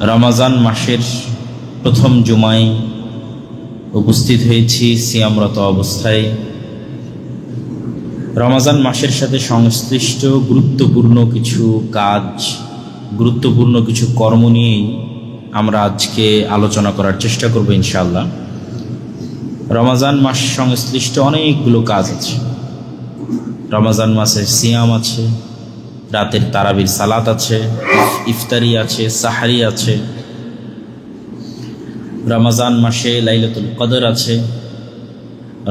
রমাজান মাসের প্রথম জুমায় উপস্থিত হয়েছি সিয়ামরত অবস্থায়। রমাজান মাসের সাথে সংশ্লিষ্ট গুরুত্বপূর্ণ কিছু কাজ, গুরুত্বপূর্ণ কিছু কর্ম নিয়েই আমরা আজকে আলোচনা করার চেষ্টা করব ইনশাআল্লাহ। রমাজান মাস সংশ্লিষ্ট অনেকগুলো কাজ আছে। রমাজান মাসে সিয়াম আছে, রাতের তারাবির সালাত আছে, ইফতারি আছে, সাহারি আছে। রমাজান মাসে লাইলাতুল কদর আছে,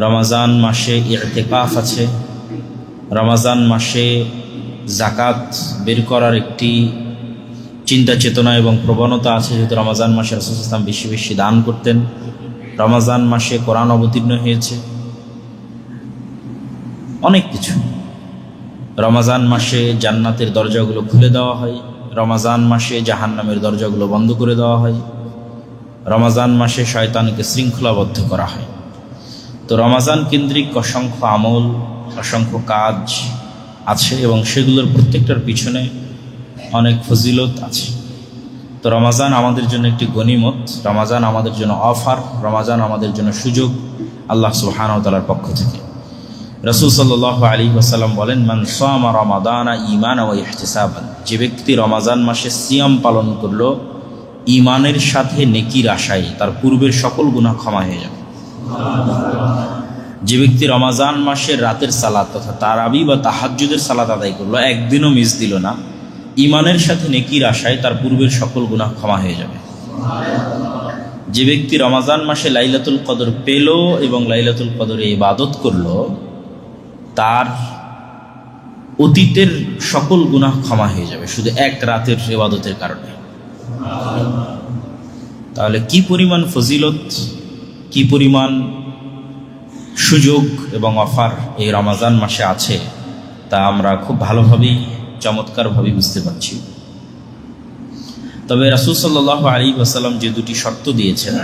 রমাজান মাসে ইতিকাফ আছে, রমাজান মাসে যাকাত বের করার একটি চিন্তা চেতনা এবং প্রবণতা আছে, যেহেতু রমাজান মাসে রাসূল সাল্লাল্লাহু আলাইহি ওয়াসাল্লাম বেশি বেশি দান করতেন। রমাজান মাসে কোরআন অবতীর্ণ হয়েছে, অনেক কিছু। রমাজান মাসে জান্নাতের দরজাগুলো খুলে দেওয়া হয়, রমাজান মাসে জাহান্নামের দরজাগুলো বন্ধ করে দেওয়া হয়, রমাজান মাসে শয়তানকে শৃঙ্খলাবদ্ধ করা হয়। তো রমাজান কেন্দ্রিক অসংখ্য আমল, অসংখ্য কাজ আছে এবং সেগুলোর প্রত্যেকটার পিছনে অনেক ফজিলত আছে। তো রমাজান আমাদের জন্য একটি গনিমত, রমাজান আমাদের জন্য অফার, রমাজান আমাদের জন্য সুযোগ আল্লাহ সুবহানাহু ওয়া তাআলার পক্ষ থেকে। রাসূল সাল্লাল্লাহু আলাইহি ওয়াসাল্লাম বলেন, মান সামা রমাদানা ঈমানান ওয়া ইহতিসাবান, যে ব্যক্তি রমাজান মাসে সিয়াম পালন করলো ঈমানের সাথে নেকির আশায়, তার পূর্বের সকল গুনাহ ক্ষমা হয়ে যাবে। যে ব্যক্তি রমাজান মাসের রাতের সালাত তথা তারাবি বা তাহাজ্জুদের সালাত আদায় করলো, একদিনও মিস দিল না, ঈমানের সাথে নেকির আশায়, তার পূর্বের সকল গুনাহ ক্ষমা হয়ে যাবে। যে ব্যক্তি রমাজান মাসে লাইলাতুল কদর পেল এবং লাইলাতুল কদরে ইবাদত করলো, তার অতীতের সকল গুনাহ ক্ষমা হয়ে যাবে শুধু এক রাতের ইবাদতের কারণে। তাহলে কি পরিমাণ ফজিলত, কি পরিমাণ সুযোগ এবং অফার এই রমাজান মাসে আছে, তা আমরা খুব ভালোভাবেই, চমৎকারভাবে বুঝতে পারছি। তবে রাসূল সাল্লাল্লাহু আলাইহি ওয়াসাল্লাম যে দুটি শর্ত দিয়েছেন,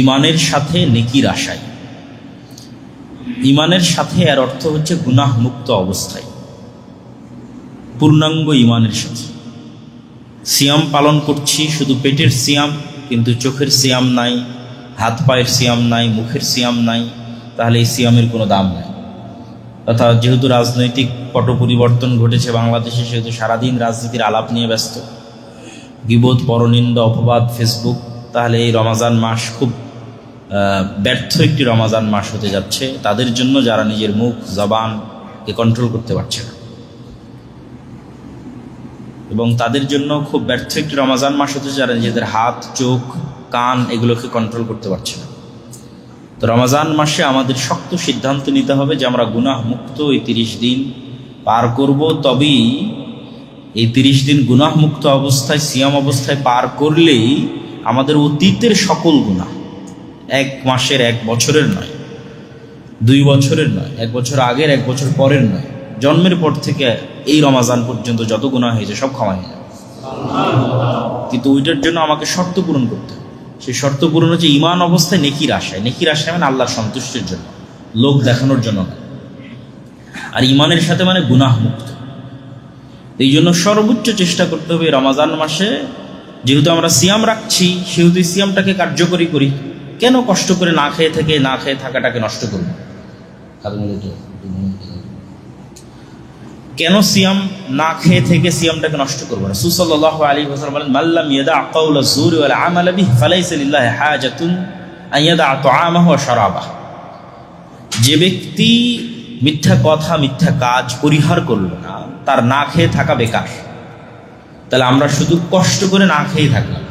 ঈমানের সাথে নেকির আশায়। ঈমানের সাথে এর অর্থ হচ্ছে গুনাহ মুক্ত অবস্থায়, পূর্ণাঙ্গ ঈমানের সাথে। সিয়াম পালন করছি, শুধু পেটের সিয়াম, কিন্তু চোখের সিয়াম নাই, হাত পায়ের সিয়াম নাই, মুখের সিয়াম নাই, তাহলে এই সিয়ামের কোনো দাম নাই। অর্থাৎ যেহেতু রাজনৈতিক পট পরিবর্তন ঘটেছে বাংলাদেশে, সেহেতু সারাদিন রাজনীতির আলাপ নিয়ে ব্যস্ত, গীবত, পরনিন্দা, অপবাদ, ফেসবুক, তাহলে এই রমাজান মাস খুব ব্যর্থ একটি রমাজান মাস হতে যাচ্ছে তাদের জন্য, যারা নিজের মুখ জবানকে কন্ট্রোল করতে পারছে না, এবং তাদের জন্য খুব ব্যর্থ একটি রমাজান মাস হতে, যারা নিজেদের হাত, চোখ, কান এগুলোকে কন্ট্রোল করতে পারছে না। তো রমাজান মাসে আমাদের শক্ত সিদ্ধান্ত নিতে হবে যে আমরা গুনাহ মুক্ত এই 30 দিন পার করব। তবেই এই 30 দিন গুনাহ মুক্ত অবস্থায়, সিয়াম অবস্থায় পার করলেই আমাদের অতীতের সকল গুনাহ, 1 মাসের, 1 বছরের নয়, 2 বছরের নয়, 1 বছর আগের, 1 বছর পরের নয়, জন্মের পর থেকে এই রমাজান পর্যন্ত যত গুনাহ হয়েছে সব ক্ষমা হয়ে যাবে। কিন্তু ওইটার জন্য আমাকে শর্ত পূরণ করতে হবে। সেই শর্ত পূরণ হচ্ছে ঈমান অবস্থায় নেকির আশায়। নেকির আশায় মানে আল্লাহর সন্তুষ্টির জন্য, লোক দেখানোর জন্য না। আর ঈমানের সাথে মানে গুনাহ মুক্ত। এই জন্য সর্বোচ্চ চেষ্টা করতে হবে রমাজান মাসে, যেহেতু আমরা সিয়াম রাখছি, সেহেতু সিয়ামটাকে কার্যকরী করি। কেন কষ্ট করে না খেয়ে থাকাটাকে নষ্ট করব? কেন সিয়াম না খেয়ে থেকে সিয়ামটাকে নষ্ট করবো না? রাসূল সাল্লাল্লাহু আলাইহি ওয়াসাল্লাম বলেন, মান লাম ইয়াদা কাওলা যুরি ওয়াল আমাল বিহি ফালাইসা লিল্লাহি হাজাতুন আন ইয়াদা তাআমাহু ওয়া শারাবাহু। যে ব্যক্তি মিথ্যা কথা, মিথ্যা কাজ পরিহার করলো না, তার না খেয়ে থাকা বেকার। তাহলে আমরা শুধু কষ্ট করে না খেয়ে থাকলাম,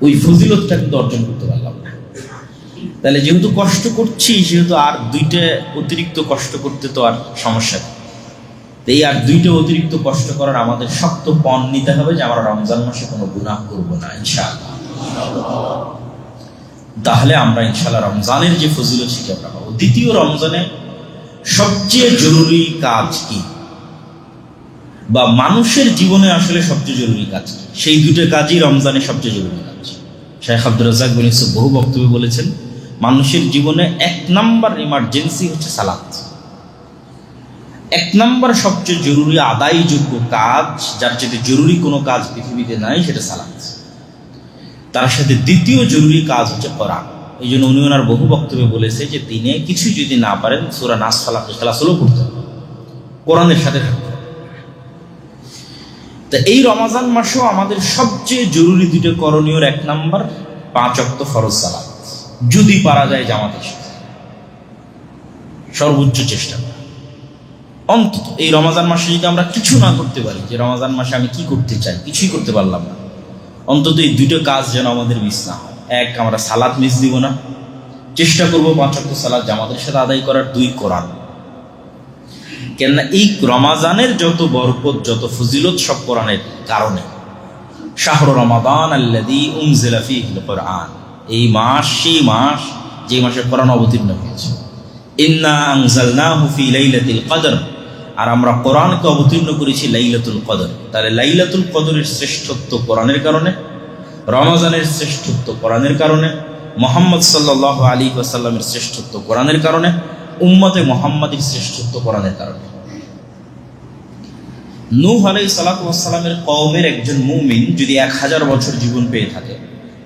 ওই ফজিলতটা কিন্তু অর্জন করতে পারলাম না। তাহলে যেহেতু কষ্ট করছি, সেহেতু আর 2টা অতিরিক্ত কষ্ট করতে তো আর সমস্যা নেই। এই আর 2টা অতিরিক্ত কষ্ট করার আমাদের শক্ত পণ নিতে হবে যে আমরা রমজান মাসে কোনো গুনাহ করব না ইনশাআল্লাহ। তাহলে আমরা ইনশাআল্লাহ রমজানের যে ফজিলত সেটা আমরা পাবো। দ্বিতীয়, রমজানে সবচেয়ে জরুরি কাজ কি, বা মানুষের জীবনে আসলে সবচেয়ে জরুরি কাজ কি? সেই 2টা কাজই রমজানের সবচেয়ে জরুরি কাজ। শেখ আব্দুর রাজ্জাক বিন ইউসুফ বহু বক্তব্যে বলেছেন, মানুষের জীবনে 1 নম্বর ইমার্জেন্সি হচ্ছে সালাত। 1 নম্বর সবচেয়ে জরুরি আদায়যোগ্য কাজ, যার চেয়ে জরুরি কোনো কাজ পৃথিবীতে নাই, সেটা সালাত। তার সাথে দ্বিতীয় জরুরি কাজ হচ্ছে কোরআন। এই জন্য উনি ওনার বহু বক্তব্যে বলেছে যে দিনে কিছু যদি না পারেন সূরা নাস ফালাক ইখলাস হলেও পড়তে হবে, কোরআনের সাথে থাকতে হবে। তা এই রমাজান মাসেও আমাদের সবচেয়ে জরুরি দুটো করণীয়, 1 নাম্বার 5 ওয়াক্ত ফরজ সালাত, যদি পারা যায় জামাতের সাথে সর্বোচ্চ চেষ্টা করা। অন্তত এই রমাজান মাসে যদি আমরা কিছু না করতে পারি, যে রমাজান মাসে আমি কি করতে চাই কিছুই করতে পারলাম না, অন্তত এই দুটো কাজ যেন আমাদের মিস না হয়। 1, আমরা সালাত মিস দিব না, চেষ্টা করব 5 ওয়াক্ত সালাত জামাতের সাথে আদায় করার। 2, কোরআন। কেননা এই রমাজানের যত বরকত, যত ফজিলত সব কোরআনের কারণে। শাহরু রমাদান আল্লাযী উনজিলা ফীহিল কুরআন, এই মাস সেই মাস যে মাসে কোরআন অবতীর্ণ হয়েছে। ইন্না আনজালনাহু ফী লাইলাতিল কদর, আর আমরা কোরআনকে অবতীর্ণ করেছি লাইলাতুল কদর। তাহলে লাইলাতুল কদরের শ্রেষ্ঠত্ব কোরআনের কারণে, রমজানের শ্রেষ্ঠত্ব কোরআনের কারণে, মুহাম্মদ সাল্লাল্লাহু আলাইহি ওয়াসাল্লামের শ্রেষ্ঠত্ব কোরআনের কারণে, উম্মতে মুহাম্মাদির শ্রেষ্ঠত্ব কোরআনের কারণে। নূহ আলাইহিস সালাতু ওয়াস সালামের কওমের একজন মুমিন যদি 1000 বছর জীবন পেয়ে থাকে,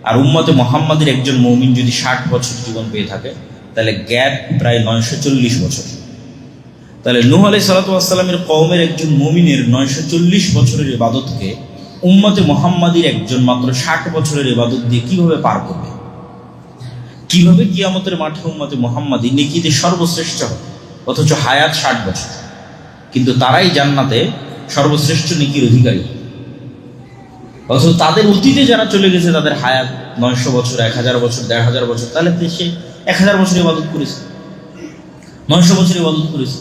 আর উম্মতে মুহাম্মাদির একজন মুমিন যদি 60 বছর জীবন পেয়ে থাকে, তাহলে গ্যাপ প্রায় 940 বছর। তাহলে নূহ আলাইহিস সালাতু ওয়াস সালামের কওমের একজন মুমিনের 940 বছরের ইবাদতকে উম্মতে মুহাম্মাদির একজন মাত্র 60 বছরের ইবাদত দিয়ে কিভাবে পার করবে? কিভাবে কিয়ামতের মাঠে উম্মতে মুহাম্মাদি নেকিতে সর্বশ্রেষ্ঠ হবে, অথচ হায়াত 60 বছর, কিন্তু তারাই জান্নাতে সর্বশ্রেষ্ঠ নেকির অধিকারী। অথচ তাদের অতীতে যারা চলে গেছে তাদের হায়াত 900 বছর, 1000 বছর, 1500 বছর, তাহলে সে 1000 বছর ইবাদত করেছে, 900 বছর ইবাদত করেছে।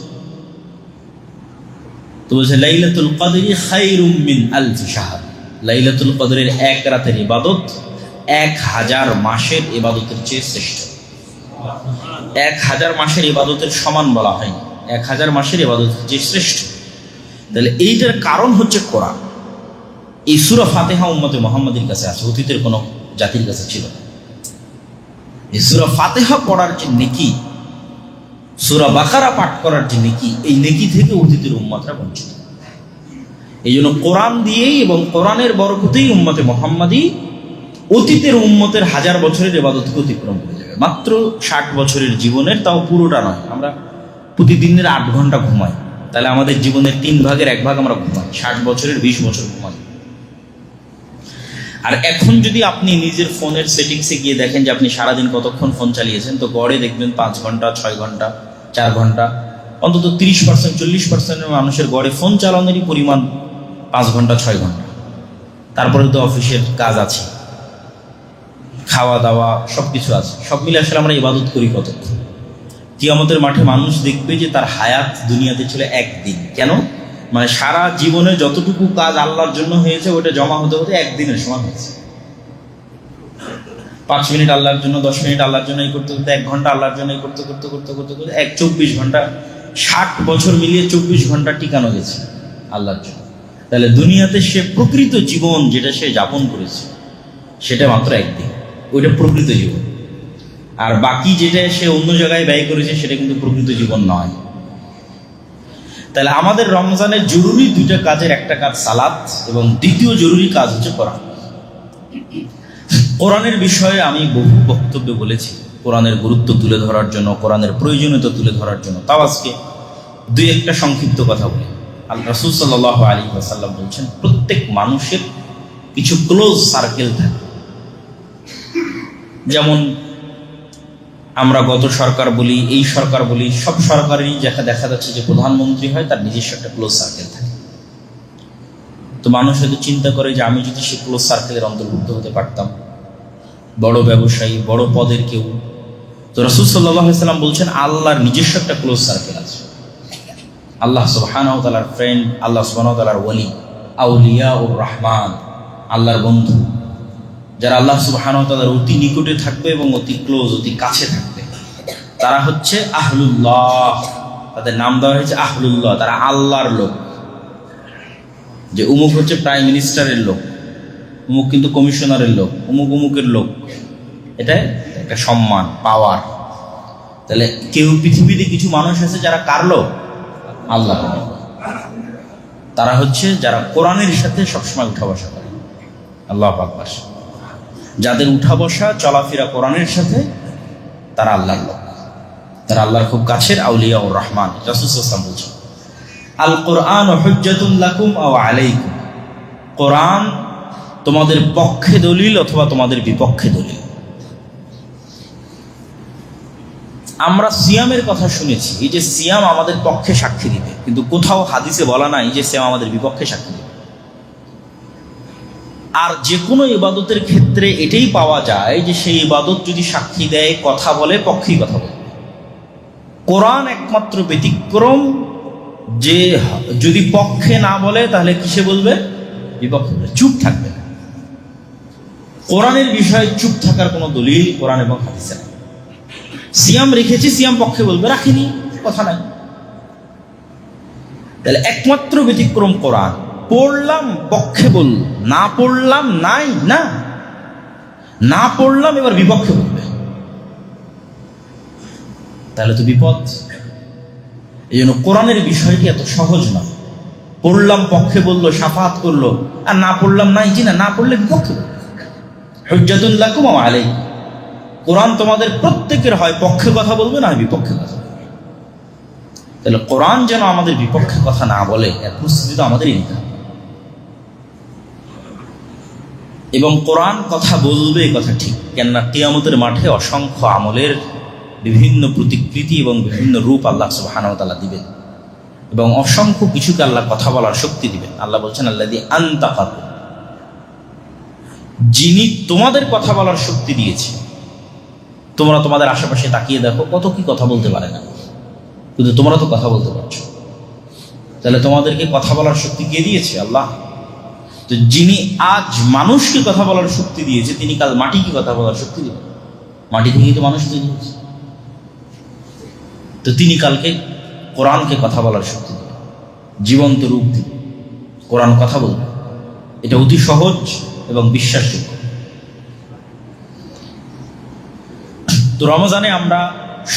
তো বলছে লাইলাতুল কদরি খায়রুম মিন আলফি শাহর, লাইলাতুল কদরের 1 রাতের ইবাদত 1000 মাসের ইবাদতের চেয়ে শ্রেষ্ঠ। 1000 মাসের ইবাদতের সমান বলা হয়নি, 1000 মাসের ইবাদতের চেয়ে শ্রেষ্ঠ। তাহলে এইটার কারণ হচ্ছে কোরআন। এই সূরা ফাতিহা উম্মতে মুহাম্মাদির কাছে আছে, অতীতের কোনো জাতির কাছে ছিল না। এই সূরা ফাতিহা পড়ার যে নেকি, সূরা বাকারা পাঠ করার যে নেকি, এই নেকি থেকে অতীতের উম্মতরা বঞ্চিত। এই জন্য কোরআন দিয়েই এবং কোরআনের বরকতেই উম্মতে মুহাম্মাদি অতীতের উম্মতের 1000 বছরের ইবাদতকে অতিক্রম করে যাবে মাত্র 60 বছরের জীবনের, তাও পুরোটা নয়। আমরা প্রতিদিনের 8 ঘন্টা ঘুমাই, তাহলে আমাদের জীবনের 3 ভাগের 1 ভাগ আমরা ঘুমাই, 60 বছরের 20 বছর ঘুমাই। আর এখন যদি আপনি নিজের ফোনের সেটিংসে গিয়ে দেখেন যে আপনি সারাদিন কতক্ষণ ফোন চালিয়েছেন, তো গড়ে দেখবেন 5 ঘন্টা, 6 ঘন্টা, 4 ঘন্টা, অন্তত 30%, 40% মানুষের গড়ে ফোন চালানোরই পরিমাণ 5 ঘন্টা, 6 ঘন্টা। তারপরে তো অফিসের কাজ আছে, খাওয়া দাওয়া সবকিছু আছে, সব মিলে আসলে আমরা ইবাদত করি কতক্ষণ? কিয়ামতের মাঠে মানুষ দেখবে যে তার হায়াত দুনিয়াতে ছিল 1 দিন। কেন? মানে সারা জীবনে যতটুকু কাজ আল্লাহর জন্য হয়েছে ওটা জমা হতে হতে 1 দিনের সমান হয়েছে। 5 মিনিট আল্লাহর জন্য, 10 মিনিট আল্লাহর জন্য এই করতে করতে 1 ঘন্টা আল্লাহর জন্য এই করতে করতে করতে করতে করতে 24 ঘন্টা, 60 বছর মিলিয়ে 24 ঘন্টা টিকানো গেছে আল্লাহর জন্য। তাহলে দুনিয়াতে সে প্রকৃত জীবন যেটা সে যাপন করেছে সেটা মাত্র 1 দিন, ওইটা প্রকৃত জীবন। আর বাকি যেটা সে অন্য জায়গায় ব্যয় করেছে সেটা কিন্তু প্রকৃত জীবন নয়। তাহলে আমাদের রমজানের জরুরি 2টা কাজের একটা কাজ সালাত, এবং দ্বিতীয় জরুরি কাজ হচ্ছে কোরআন। কোরআনের বিষয়ে আমি বহু বক্তব্য বলেছি, কোরআনের গুরুত্ব তুলে ধরার জন্য, কোরআনের প্রয়োজনীয়তা তুলে ধরার জন্য। তাও আজকে 2-1টা সংক্ষিপ্ত কথা বলি। আল্লাহ রাসূল সাল্লাল্লাহু আলাইহি ওয়াসাল্লাম বলছেন, প্রত্যেক মানুষের কিছু ক্লোজ সার্কেল থাকে। যেমন আমরা গত সরকার বলি, এই সরকার বলি, সব সরকারেরই দেখা যাচ্ছে যে প্রধানমন্ত্রী হয় তার নিজস্ব একটা ক্লোজ সার্কেল থাকে। তো মানুষ হয়তো চিন্তা করে যে আমি যদি সেই ক্লোজ সার্কেলের অন্তর্ভুক্ত হতে পারতাম, বড় ব্যবসায়ী, বড় পদের কেউ। তো রাসূল সাল্লাল্লাহু আলাইহি ওয়াসাল্লাম বলছেন আল্লাহর নিজস্ব একটা ক্লোজ সার্কেল আছে। আল্লাহ সুবহানাহু ওয়া তাআলার ফ্রেন্ড, আল্লাহ সুবহানাহু ওয়া তাআলার ওয়ালি, আউলিয়াউর রহমান, আল্লাহর বন্ধু, যারা আল্লাহ সুবহানাহু ওয়া তাআলার অতি নিকটে থাকবে এবং অতি ক্লোজ, অতি কাছে থাকবে, তারা হচ্ছে আহলুল্লাহ। তাদের নাম দেওয়া হয়েছে আহলুল্লাহ, তারা আল্লাহর লোক। যে উমুক হচ্ছে প্রাইম মিনিস্টারের লোক, উমুক কিন্তু কমিশনারের লোক, উমুক উমুকের লোক, এটা একটা সম্মান, পাওয়ার। তাহলে কেউ পৃথিবীতে কিছু মানুষ আছে যারা কার লোক? আল্লাহ। তারা হচ্ছে যারা কোরআনের সাথে সবসময় উঠা বসা করে। আল্লাহু আকবার। যাদের উঠা বসা চলাফেরা কোরআনের সাথে, তারা আল্লাহর লোক, তারা আল্লাহর খুব কাছের আউলিয়া ও রহমান। রাসূল সাল্লাল্লাহু আলাইহি ওয়াসাল্লাম বলছেন, আল কোরআন হুজ্জাতুন লাকুম আও আলাইকুম, কোরআন তোমাদের পক্ষে দলিল অথবা তোমাদের বিপক্ষে দলিল। আমরা সিয়ামের কথা শুনেছি, এই যে সিয়াম আমাদের পক্ষে সাক্ষী দিবে, কিন্তু কোথাও হাদিসে বলা নাই যে সিয়াম আমাদের বিপক্ষে সাক্ষী দিবে। আর যে কোনো ইবাদতের ক্ষেত্রে এটাই পাওয়া যায় যে সেই ইবাদত যদি সাক্ষী দেয়, কথা বলে, পক্ষেই কথা বলে। কোরআন একমাত্র ব্যতিক্রম, যে যদি পক্ষে না বলে তাহলে কিসে বলবে? বিপক্ষে বলবে, চুপ থাকবে না। কোরআনের বিষয়ে চুপ থাকার কোনো দলিল কোরআন এবং হাদিসে নেই। সিয়াম রেখেছি, সিয়াম পক্ষে বলবে, রাখিনি, কথা নাই। তাহলে একমাত্র ব্যতিক্রম কোরআন, পড়লাম পক্ষে বল, না পড়লাম নাই, না পড়লাম এবার বিপক্ষে বলবে, তাহলে তো বিপদ। এই জন্য কোরআনের বিষয়টি এত সহজ নয়। পড়লাম পক্ষে বললো, শাফাত করলো, আর না পড়লাম নাই, না পড়লে বিপক্ষে বলবে। হুজ্জাতুন লাকুম ওয়া আলাইকুম, কোরআন তোমাদের প্রত্যেকের হয় পক্ষে কথা বলবে, না বিপক্ষে কথা বলবে। তাহলে কোরআন যেন আমাদের বিপক্ষে কথা না বলে, এর প্রস্তুতি তো আমাদেরই নিতে হবে। এবং কোরআন কথা বলবে, কথা ঠিক, কেননা কিয়ামতের মাঠে অসংখ্য আমলের বিভিন্ন প্রতিকৃতি এবং বিভিন্ন রূপ আল্লাহ সুবহানাহু ওয়া তাআলা দিবেন, এবং অসংখ্য কিছুকে আল্লাহ কথা বলার শক্তি দিবেন। আল্লাহ বলছেন, আল্লাযী আনতাকাকুম, যিনি তোমাদের কথা বলার শক্তি দিয়েছে। তোমরা তোমাদের আশেপাশে তাকিয়ে দেখো, কত কি কথা বলতে পারে না, কিন্তু তোমরা তো কথা বলতে পারছো। তাহলে তোমাদেরকে কথা বলার শক্তি কে দিয়েছে? আল্লাহ। তো যিনি আজ মানুষকে কথা বলার শক্তি দিয়েছে, তিনি কাল মাটিকে কথা বলার শক্তি দিবেন। মাটি থেকেই তো মানুষ তৈরি হয়েছে, তো তিনি কালকে কোরআনকে কথা বলার শক্তি দিবেন, জীবন্ত রূপ দিবেন, কোরআন কথা বলবে। এটা অতি সহজ এবং বিশ্বাসযোগ্য। তো রমজানে আমরা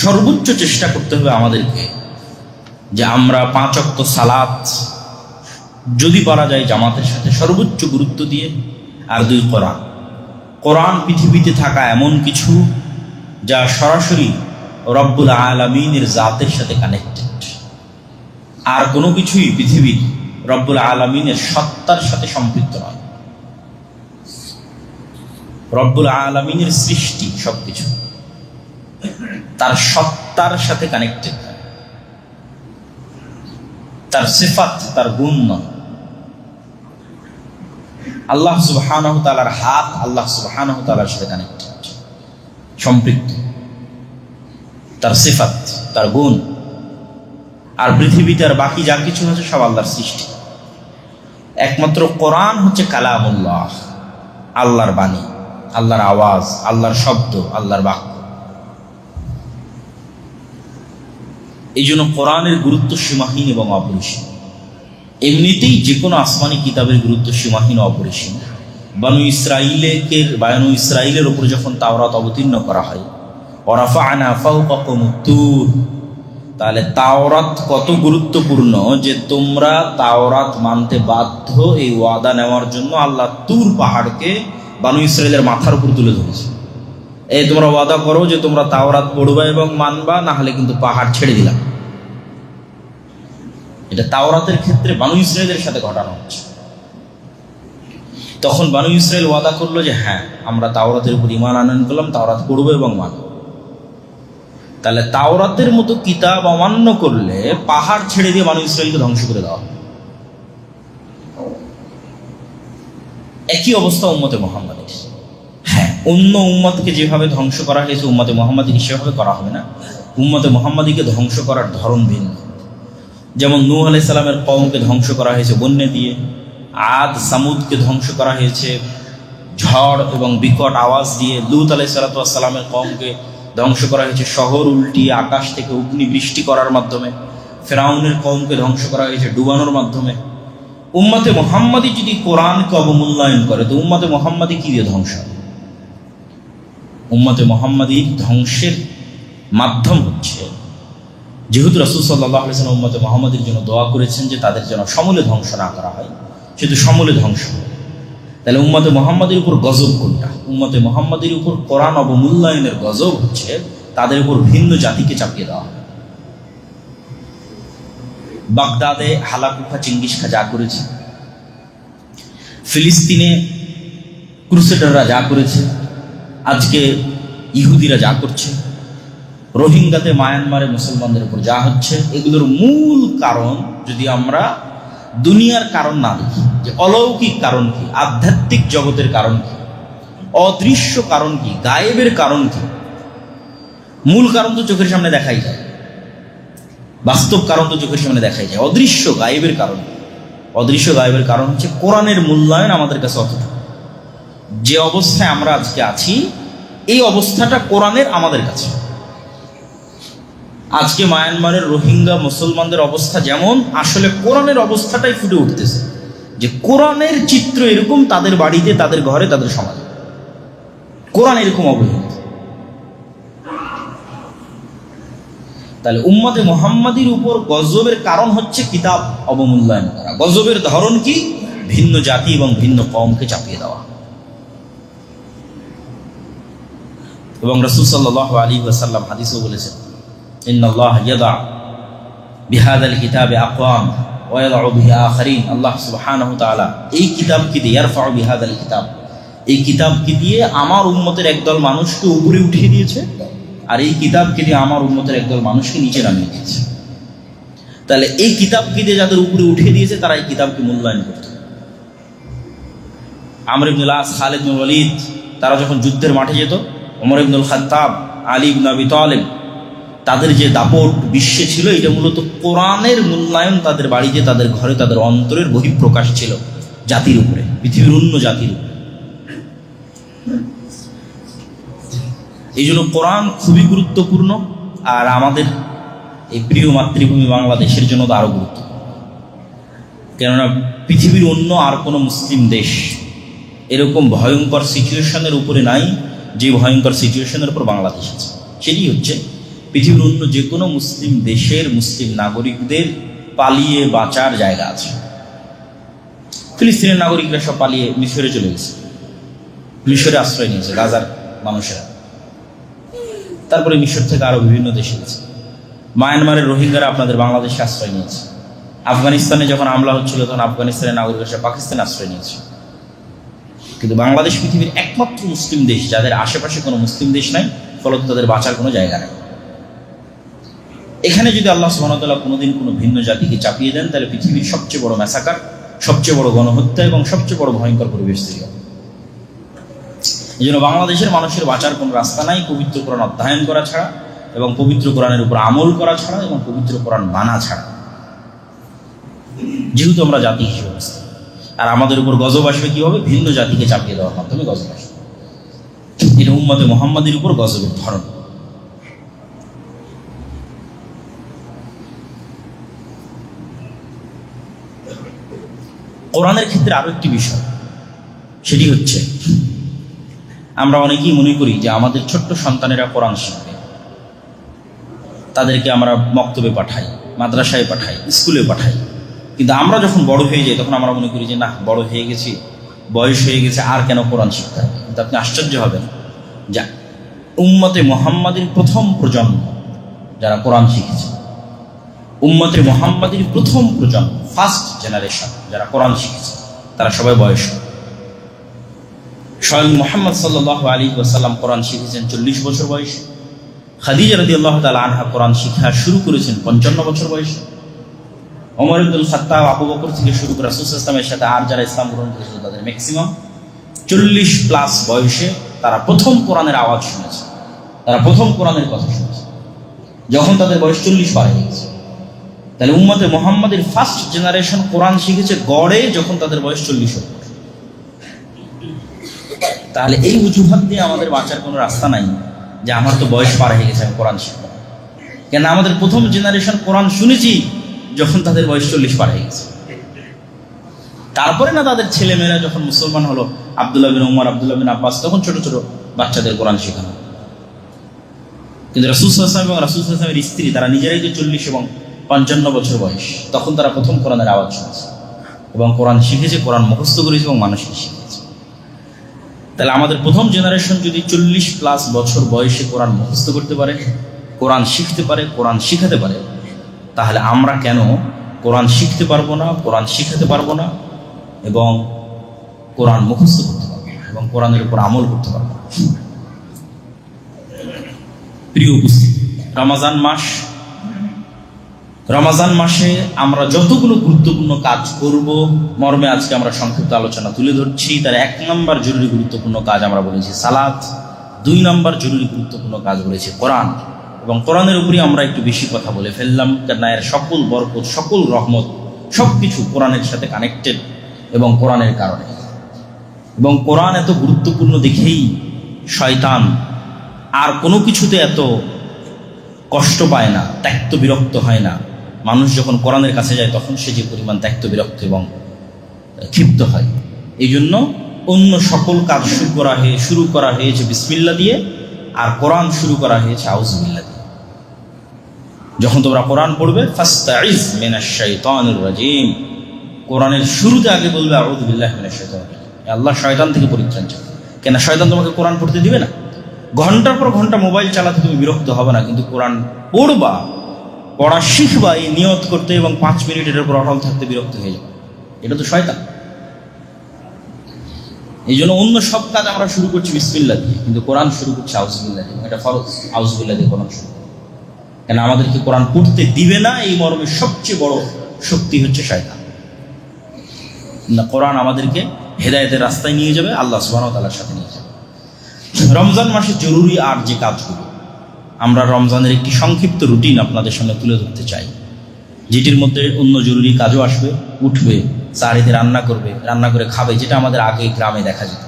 সর্বোচ্চ চেষ্টা করতে হবে আমাদেরকে, যে আমরা 5 ওয়াক্ত সালাত যদি পারা যায় জামাতের সাথে সর্বোচ্চ গুরুত্ব দিয়ে, আর 2 কোরআন পৃথিবীতে থাকা এমন কিছু যা সরাসরি রব্বুল আলামিনের জাতের সাথে কানেক্টেড। আর কোনো কিছুই পৃথিবীর রব্বুল আলামিনের সত্তার সাথে সম্পৃক্ত নয়। রব্বুল আলামিনের সৃষ্টি সবকিছু তার সত্তার সাথে কানেক্টেড, তার সিফাত, তার গুণ নয়। আল্লাহ সুবহানাহু ওয়া তাআলার হাত আল্লাহ সুবহানাহু ওয়া তাআলার সাথে কানেক্টেড, সম্পৃক্ত, তার সিফাত, তার গুণ। আর পৃথিবীতে আর বাকি যা কিছু আছে সব আল্লাহর সৃষ্টি। একমাত্র কোরআন হচ্ছে কালামুল্লাহ, আল্লাহর বাণী, আল্লাহর আওয়াজ, আল্লাহর শব্দ, আল্লাহর বাক্য। এই জন্য কোরআনের গুরুত্ব সীমাহীন এবং অপরিসীম। এমনিতেই যে কোনো আসমানি কিতাবের গুরুত্ব সীমাহীন ও অপরিসীম। বানু ইসরাইলের উপর যখন তাওরাত অবতীর্ণ করা হয়, ওয়ারাফা'না ফাওকাকুমুত তুর, তাহলে তাওরাত কত গুরুত্বপূর্ণ যে তোমরা তাওরাত মানতে বাধ্য, এই ওয়াদা নেওয়ার জন্য আল্লাহ তুর পাহাড়কে বানু ইসরাইলের মাথার উপর তুলে ধরেছে। এই তোমরা ওয়াদা করো যে তোমরা তাওরাত পড়বা এবং মানবা, না হলে কিন্তু পাহাড় ছেড়ে দিলাম। এটা তাওরাতের ক্ষেত্রে বানু ইসরাইলের সাথে ঘটানো হচ্ছে। তখন বানু ইসরাইল ওয়াদা করলো যে হ্যাঁ, আমরা তাওরাতের উপর ঈমান আনয়ন করলাম, তাওরাত পড়বো এবং মানব। তাহলে তাওরাতের মতো কিতাব অমান্য করলে পাহাড় ছেড়ে দিয়ে বানু ইসরাইলকে ধ্বংস করে দেওয়া। একই অবস্থা উম্মতে মুহাম্মাদের। হ্যাঁ, অন্য উম্মতকে যেভাবে ধ্বংস করা হয়েছে উম্মতে মুহাম্মাদীকে সেভাবে করা হবে না। উম্মতে মুহাম্মাদীকে ধ্বংস করার ধরন ভিন্ন। যেমন নূহ আলাইহিস সালামের কওমকে ধ্বংস করা হয়েছে বন্যা দিয়ে, আদ সামুদকে ধ্বংস করা হয়েছে ঝড় এবং বিকট আওয়াজ দিয়ে, লূত আলাইহিস সালামের কওমকে ধ্বংস করা হয়েছে শহর উল্টিয়ে আকাশ থেকে অগ্নি বৃষ্টি করার মাধ্যমে, ফেরাউনের কওমকে ধ্বংস করা হয়েছে ডুবানোর মাধ্যমে। উম্মতে মুহাম্মাদী যদি কোরআনকে অবমূল্যায়ন করে তো উম্মতে মুহাম্মাদী কি দিয়ে ধ্বংস হবে? উম্মতে মুহাম্মাদীর ধ্বংসের মাধ্যম হচ্ছে, যেহেতু রাসূল সাল্লাল্লাহু আলাইহি ওয়াসাল্লাম উম্মতে মুহাম্মাদীর জন্য দোয়া করেছেন যে তাদের যেন সমূলে ধ্বংস না করা হয়, সেহেতু সমূলে ধ্বংস হয়। তাহলে উম্মতে মুহাম্মাদের উপর গজব কোনটা? উম্মতে মুহাম্মাদের উপর কোরআন অবমূল্যায়নের গজব হচ্ছে তাদের উপর ভিন্ন জাতিকে চাপিয়ে দেওয়া। বাগদাদে হালাকুফা চিঙ্গিস খা যা করেছে, ফিলিস্তিনে ক্রুসেডাররা যা করেছে, আজকে ইহুদিরা যা করছে, রোহিঙ্গাতে মায়ানমারে মুসলমানদের উপর যা হচ্ছে, এগুলোর মূল কারণ যদি আমরা দুনিয়ার কারণ না দেখি, যে অলৌকিক কারণ কি, আধ্যাত্মিক জগতের কারণ কি, অদৃশ্য কারণ কি, গায়েবের কারণ কি, মূল কারণ তো চোখের সামনে দেখাই যায়, বাস্তব কারণ তো চোখের সামনে দেখাই যায়। অদৃশ্য গায়েবের কারণ, অদৃশ্য গায়েবের কারণ হচ্ছে কোরআনের মূল্যায়ন আমাদের কাছে অতটুকু। যে অবস্থায় আমরা আজকে আছি, এই অবস্থাটা কোরআনের আমাদের কাছে। আজকে মায়ানমারের রোহিঙ্গা মুসলমানদের অবস্থা যেমন, আসলে কোরআনের অবস্থাটাই ফুটে উঠতেছে যে কোরআনের চিত্র এরকম তাদের বাড়িতে, তাদের ঘরে, তাদের সমাজে কোরআন এরকম অবহেলিত। তাহলে উম্মতে মুহাম্মাদির উপর গজবের কারণ হচ্ছে কিতাব অবমূল্যায়ন করা। গজবের ধরন কি? ভিন্ন জাতি এবং ভিন্ন কওমকে চাপিয়ে দেওয়া। এবং রাসূল সাল্লাল্লাহু আলাইহি ওয়াসাল্লাম হাদিসেও বলেছেন, ইন্নাল্লাহ ইয়াদা বিহাদাল কিতাবে আকওয়াম ওয়া ইয়াদউ বিহি আখারিন। আল্লাহ সুবহানাহু ওয়া তাআলা এই কিতাবকে দিয়ে, ইয়ারফাউ বিহাদাল কিতাব, এই কিতাবকে দিয়ে আমার উম্মতের একদল মানুষকে উপরে উঠিয়ে দিয়েছে, আর এই কিতাবকে দিয়ে আমার উম্মতের একদল মানুষকে নিচে নামিয়ে দিয়েছে। তাহলে এই কিতাবকে দিয়ে যাদের উপরে উঠিয়ে দিয়েছে, তারা এই কিতাবকে মূল্যায়ন করত। আমর ইবনুল আস, খালিদ ইবনুল ওয়ালিদ, তারা যখন যুদ্ধের মাঠে যেত, ওমর ইবনুল খাত্তাব, আলী ইবনে আবি তালেব, তাদের যে দাপট বিশ্বে ছিল, এটা মূলত কোরআনের মূল্যায়ন তাদের বাড়িতে, তাদের ঘরে, তাদের অন্তরের বহিঃপ্রকাশ ছিল জাতির উপরে, পৃথিবীর অন্য জাতির উপরে। এই জন্য কোরআন খুবই গুরুত্বপূর্ণ, আর আমাদের এই প্রিয় মাতৃভূমি বাংলাদেশের জন্য তো আরো গুরুত্বপূর্ণ। কেননা পৃথিবীর অন্য আর কোনো মুসলিম দেশ এরকম ভয়ঙ্কর সিচুয়েশনের উপরে নাই যে ভয়ঙ্কর সিচুয়েশনের উপর বাংলাদেশ আছে। সেটি হচ্ছে পৃথিবীর অন্য যে কোনো মুসলিম দেশের মুসলিম নাগরিকদের পালিয়ে বাঁচার জায়গা আছে। ফিলিস্তিনের নাগরিকরা সব পালিয়ে মিশরে চলে গেছে, মিশরে আশ্রয় নিয়েছে গাজার মানুষেরা। তারপরে মিশর থেকে আরো বিভিন্ন দেশে গেছে। মায়ানমারের রোহিঙ্গারা আপনাদের বাংলাদেশে আশ্রয় নিয়েছে। আফগানিস্তানে যখন হামলা হচ্ছিল, তখন আফগানিস্তানের নাগরিকরা পাকিস্তানে আশ্রয় নিয়েছে। কিন্তু বাংলাদেশ পৃথিবীর একমাত্র মুসলিম দেশ যাদের আশেপাশে কোনো মুসলিম দেশ নাই, ফলত তাদের বাঁচার কোনো জায়গা নেই। এখানে যদি আল্লাহ সুবহানাহু ওয়া তাআলা কোনোদিন কোনো ভিন্ন জাতিকে চাপিয়ে দেন, তাহলে পৃথিবীর সবচেয়ে বড় ম্যাসাকার, সবচেয়ে বড় গণহত্যা এবং সবচেয়ে বড় ভয়ঙ্কর পরিবেশ তৈরি হবে। এই জন্য বাংলাদেশের মানুষের বাঁচার কোনো রাস্তা নাই পবিত্র কোরআন অধ্যয়ন করা ছাড়া, এবং পবিত্র কোরআনের উপর আমল করা ছাড়া, এবং পবিত্র কোরআন মানা ছাড়া। যেহেতু আমরা জাতি হিসেবে অবস্থা, আর আমাদের উপর গজব আসবে কি হবে? ভিন্ন জাতিকে চাপিয়ে দেওয়ার মাধ্যমে গজব আসবে। এটা উম্মতে মুহাম্মাদের উপর গজবের ধরন। কোরআনের ক্ষেত্রে আরো একটি বিষয়, সেটি হচ্ছে আমরা অনেকেই মনে করি যে আমাদের ছোট্ট সন্তানেরা কোরআন শিখবে, তাদেরকে আমরা মক্তবে পাঠাই, মাদ্রাসায় পাঠাই, স্কুলে পাঠাই। কিন্তু আমরা যখন বড় হয়ে যাই, তখন আমরা মনে করি যে না, বড় হয়ে গেছি, বয়স হয়ে গেছে, আর কেন কোরআন শিখতে হবে? কিন্তু আপনি আশ্চর্য হবেন যে উম্মতে মুহাম্মাদের প্রথম প্রজন্ম যারা কোরআন শিখেছে, উম্মতে মুহাম্মাদের প্রথম প্রজন্ম, ফার্স্ট জেনারেশন যারা কোরআন শিখেছে, তারা সবাই বয়স্ক। স্বয়ং মুহাম্মদ সাল্লাল্লাহু আলাইহি ওয়াসাল্লাম কোরআন শিখেছেন 40 বছর বয়সে। খাদিজা রাদিয়াল্লাহু তাআলা আনহা কোরআন শিক্ষা শুরু করেছেন 55 বছর বয়সে। ওমর ইবনুল খাত্তাব, আবু বকর থেকে শুরু করে রাসূল সাল্লাল্লাহু আলাইহি ওয়াসাল্লামের সাথে আর যারা ইসলাম গ্রহণ করেছিল, তাদের ম্যাক্সিমাম 40+ বয়সে তারা প্রথম কোরআনের আওয়াজ শুনেছে, তারা প্রথম কোরআনের কথা শুনেছে যখন তাদের বয়স 40 পার হয়ে গেছে। তাহলে উম্মতে মুহাম্মাদের ফার্স্ট জেনারেশন কোরআন শিখেছে গড়ে যখন তাদের বয়স 40 হবে। তাহলে এই অজুহাত দিয়ে আমাদের বাঁচার কোনো রাস্তা নাই যে আমার তো বয়স পার হয়ে গেছে, আমি কোরআন শিখব। কেন আমাদের প্রথম জেনারেশন কোরআন শুনেছি যখন তাদের বয়স 40 পার হয়ে গেছে। তারপরে না তাদের ছেলেমেয়েরা যখন মুসলমান হলো, আব্দুল্লাহ বিন উমর, আব্দুল্লাহ বিন আব্বাস, তখন ছোট ছোট বাচ্চাদের কোরআন শেখানো। কিন্তু রাসূল সাল্লাল্লাহু আলাইহি ওয়াসাল্লাম এবং রাসূল সাল্লাল্লাহু আলাইহি ওয়াসাল্লামের স্ত্রী, তারা নিজেরাই যে 40 এবং 55 বছর বয়স, তখন তারা প্রথম কোরআনের আওয়াজ শুনেছে এবং কোরআন শিখেছে, কোরআন মুখস্থ করেছে এবং মানুষকে শিখেছে। তাহলে আমাদের প্রথম জেনারেশন যদি 40+ বছর বয়সে কোরআন মুখস্থ করতে পারে, কোরআন শিখতে পারে, কোরআন শিখাতে পারে, তাহলে আমরা কেন কোরআন শিখতে পারবো না, কোরআন শিখাতে পারবো না এবং কোরআন মুখস্থ করতে পারবো না এবং কোরআনের উপর আমল করতে পারবো না? প্রিয় উপস্থিতি, রমাজান মাসে আমরা যতগুলো গুরুত্বপূর্ণ কাজ করব মর্মে আজকে আমরা সংক্ষিপ্ত আলোচনা তুলে ধরছি। তার 1 নম্বর জরুরি গুরুত্বপূর্ণ কাজ আমরা বলেছি সালাত, 2 নম্বর জরুরি গুরুত্বপূর্ণ কাজ বলেছি কোরআন, এবং কোরআনের উপরই আমরা একটু বেশি কথা বলে ফেললাম, কেননা এর সকল বরকত, সকল রহমত সবকিছু কোরআনের সাথে কানেক্টেড এবং কোরআনের কারণে। এবং কোরআন এত গুরুত্বপূর্ণ দেখেই শয়তান আর কোনো কিছুতে এত কষ্ট পায় না, ত্যক্ত বিরক্ত হয় না। মানুষ যখন কোরআনের কাছে যায় তখন সে যে পরিমাণ ত্যক্ত বিরক্ত এবং ক্ষিপ্ত হয়। এই জন্য অন্য সকল কাজ শুরু করা হয়েছে বিসমিল্লাহ দিয়ে, আর কোরআন শুরু করা হয়েছে আউযুবিল্লাহ দিয়ে। যখন তোমরা কোরআন পড়বে ফাস্তাইজ মিনাশ শাইতানির রাজিম, কোরআনের শুরুতে আগে বলবে আউযু বিল্লাহি মিনাশ শাইতানির রাজিম, আল্লাহ শয়তান থেকে পরিত্রাণ চাও। কেন শয়তান তোমাকে কোরআন পড়তে দিবে না? ঘন্টার পর ঘন্টা মোবাইল চালাতে তুমি বিরক্ত হবে না, কিন্তু কোরআন পড়া শিখবা এই নিয়ত করতে এবং 5 মিনিট এটার উপর অটল থাকতে বিরক্ত হয়ে যাবে। এটা তো শয়তান। এই জন্য অন্য সব কাজ আমরা শুরু করছি বিসমিল্লাহ দিয়ে, কিন্তু কোরআন শুরু করছি আউযুবিল্লাহ দিয়ে। এটা ফরজ, আউযুবিল্লাহ দিয়ে কোরআন শুরু। কেন আমাদেরকে কোরআন পড়তে দিবে না এই মর্মে সবচেয়ে বড় শক্তি হচ্ছে শয়তান। না, কোরআন আমাদেরকে হেদায়েতের রাস্তায় নিয়ে যাবে, আল্লাহ সুবহানাহু ওয়া তাআলার সাথে নিয়ে যাবে। রমজান মাসে জরুরি আর যে কাজগুলো, আমরা রমজানের একটি সংক্ষিপ্ত রুটিন আপনাদের সামনে তুলে ধরতে চাই, যেটির মধ্যে অন্য জরুরি কাজও আসবে, উঠবে, সাহারিতে রান্না করবে, রান্না করে খাবে, যেটা আমাদের আগে গ্রামে দেখা যেত।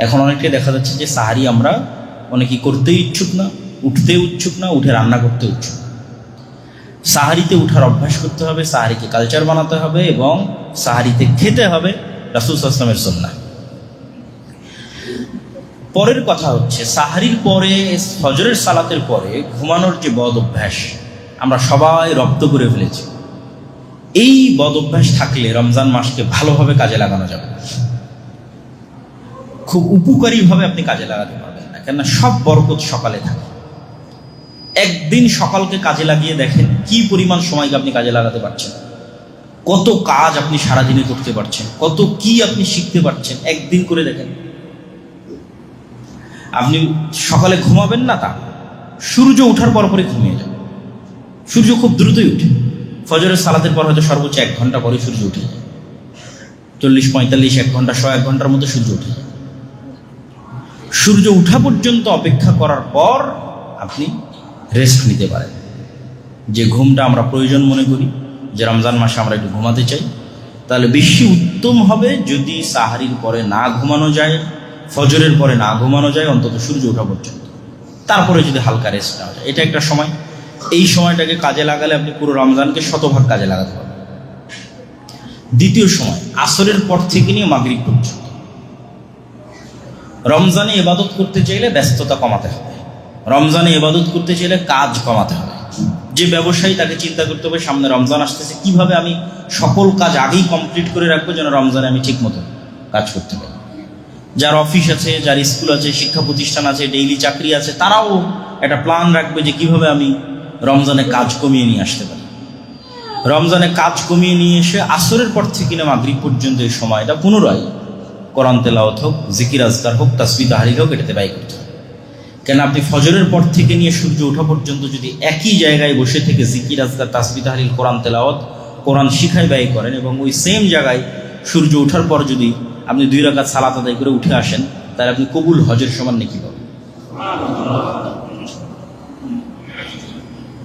এখন অনেকটাই দেখা যাচ্ছে যে সাহারি আমরা অনেকেই করতেই ইচ্ছুক না, উঠতে ইচ্ছুক না, উঠে রান্না করতে ইচ্ছুক। সাহারিতে উঠার অভ্যাস করতে হবে, সাহারিকে কালচার বানাতে হবে এবং সাহারিতে খেতে হবে রাসূল সাল্লাল্লাহু আলাইহি ওয়াসাল্লামের সুন্নাহ। পরের কথা হচ্ছে সাহারির পরে, ফজরের সালাতের পরে ঘুমানোর যে বদ অভ্যাস আমরা সবাই রপ্ত করে ফেলেছি। এই বদ অভ্যাস থাকলে রমজান মাসকে ভালোভাবে কাজে লাগানো যাবে, খুব উপকারীভাবে আপনি কাজে লাগাতে পারবেন না, কেননা সব বরকত সকালে থাকে। একদিন সকালকে কাজে লাগিয়ে দেখেন কি পরিমাণ সময়কে আপনি কাজে লাগাতে পারছেন, কত কাজ আপনি সারাদিনে করতে পারছেন, কত কি আপনি শিখতে পারছেন। একদিন করে দেখেন। আপনি সকালে ঘুমাবেন না, তা সূর্য ওঠার পরপরই ঘুমিয়ে যাবে। সূর্য খুব দ্রুতই উঠে, ফজরের সালাতের পর হয়তো সর্বোচ্চ 1 ঘন্টা পরে সূর্য উঠে যায়। 40-45 1 ঘন্টা 100 1 ঘন্টার মধ্যে সূর্য উঠে যায়। সূর্য উঠা পর্যন্ত অপেক্ষা করার পর আপনি রেস্ট নিতে পারেন। যে ঘুমটা আমরা প্রয়োজন মনে করি, যে রমজান মাসে আমরা একটু ঘুমাতে চাই, তাহলে বেশি উত্তম হবে যদি সাহারির পরে না ঘুমানো যায়, ফজরের পরে না ঘুমানো যায়, অন্তত সূর্য ওঠা পর্যন্ত। তারপরে যদি হালকা রেস্ট নেওয়া যায়, এটা একটা সময়। এই সময়টাকে কাজে লাগালে আপনি পুরো রমজানকে শতভাগ কাজে লাগাতে পারবেন। দ্বিতীয় সময় আসরের পর থেকে নিয়ে মাগরিব পর্যন্ত। রমজানে ইবাদত করতে চাইলে ব্যস্ততা কমাতে হবে, রমজানে ইবাদত করতে চাইলে কাজ কমাতে হবে। যে ব্যবসায়ী তাকে চিন্তা করতে হবে সামনে রমজান আসতেছে, কিভাবে আমি সকল কাজ আগেই কমপ্লিট করে রাখবো যেন রমজানে আমি ঠিক মতো কাজ করতে পারি। যার অফিস আছে, যার স্কুল আছে, শিক্ষা প্রতিষ্ঠান আছে, ডেইলি চাকরি আছে, তারাও একটা প্ল্যান রাখবে যে কিভাবে আমি রমজানে কাজ কমিয়ে নিয়ে আসতে পারি। রমজানে কাজ কমিয়ে নিয়ে এসে আসরের পর থেকে না মাগরিব পর্যন্ত এই সময়টা পুনরায় কোরআন তেলাওয়াত হোক, জিকির আজকার হোক, তাসবিহ তাহলিল হোক, এটাতে ব্যয় করতে হবে। কেন আপনি ফজরের পর থেকে নিয়ে সূর্য ওঠা পর্যন্ত যদি একই জায়গায় বসে থেকে জিকির আজকার, তাসবিহ তাহলিল, কোরআন তেলাওয়াত, কোরআন শিখায় ব্যয় করেন এবং ওই সেম জায়গায় সূর্য ওঠার পর যদি আপনি 2 রাকাত সালাত আদায় করে উঠে আসেন, তাহলে আপনি কবুল হজের সমান নেকি পাবেন।